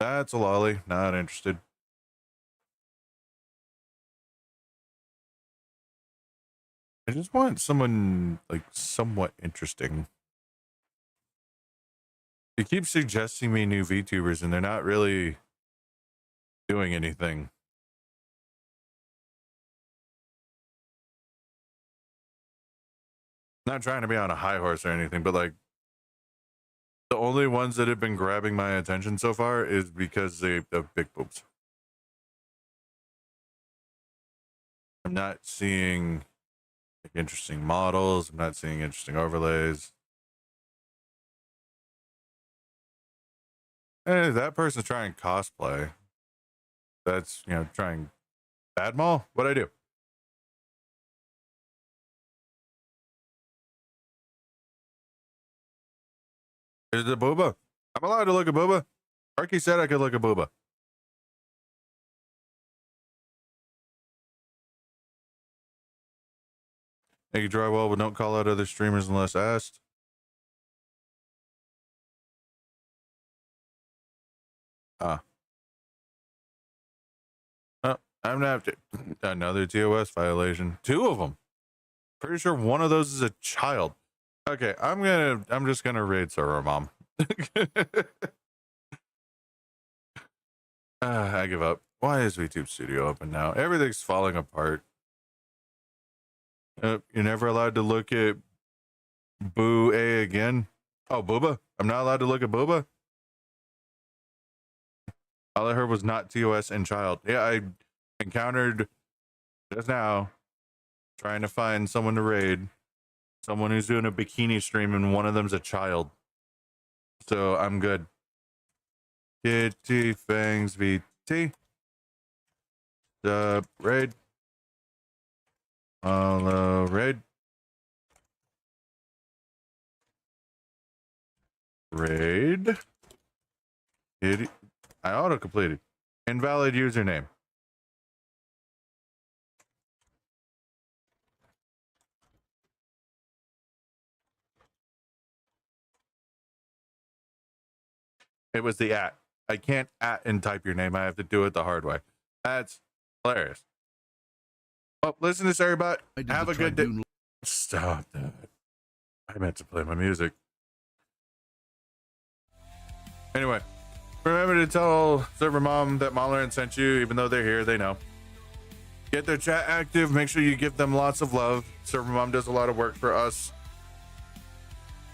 That's a lolly. Not interested. I just want someone like somewhat interesting. He keeps suggesting me new VTubers and they're not really doing anything. Not trying to be on a high horse or anything, but like the only ones that have been grabbing my attention so far is because they have big boobs. I'm not seeing like interesting models. I'm not seeing interesting overlays. Hey, that person's trying cosplay. That's, you know, trying bad mall. What'd I do? Is it a booba? I'm allowed to look at booba. Arky said I could look at booba. Thank you, Drywall, but don't call out other streamers unless asked. Oh, I'm gonna have to another TOS violation. 2 of them. Pretty sure one of those is a child. Okay, I'm just gonna raid server mom. I give up. Why is VTube Studio open now? Everything's falling apart. You're never allowed to look at Boo A again. Oh, Booba? I'm not allowed to look at Booba? All I heard was not TOS and child. Yeah, I encountered just now trying to find someone to raid. Someone who's doing a bikini stream and one of them's a child. So I'm good. Kitty Fangs VT. Raid. Hello, raid. Raid. Kitty. I auto-completed. Invalid username. It was the @ I can't @ and type your name. I have to do it the hard way. That's hilarious. Oh, listen to this, everybody. Have a good day. Stop that. I meant to play my music. Anyway, remember to tell server mom that Maulerant sent you, even though they're here, they know. Get their chat active. Make sure you give them lots of love. Server mom does a lot of work for us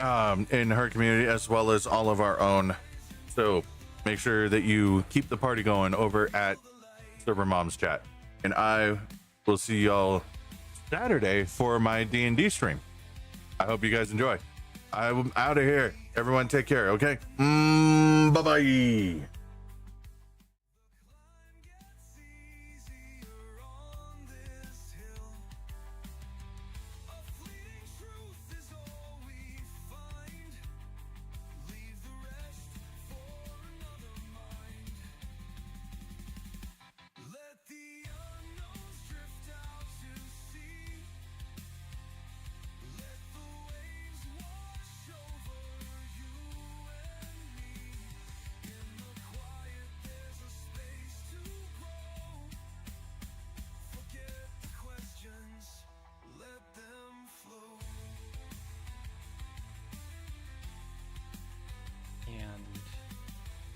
in her community, as well as all of our own. So make sure that you keep the party going over at server mom's chat. And I will see y'all Saturday for my D&D stream. I hope you guys enjoy. I'm out of here. Everyone take care, okay? Bye-bye.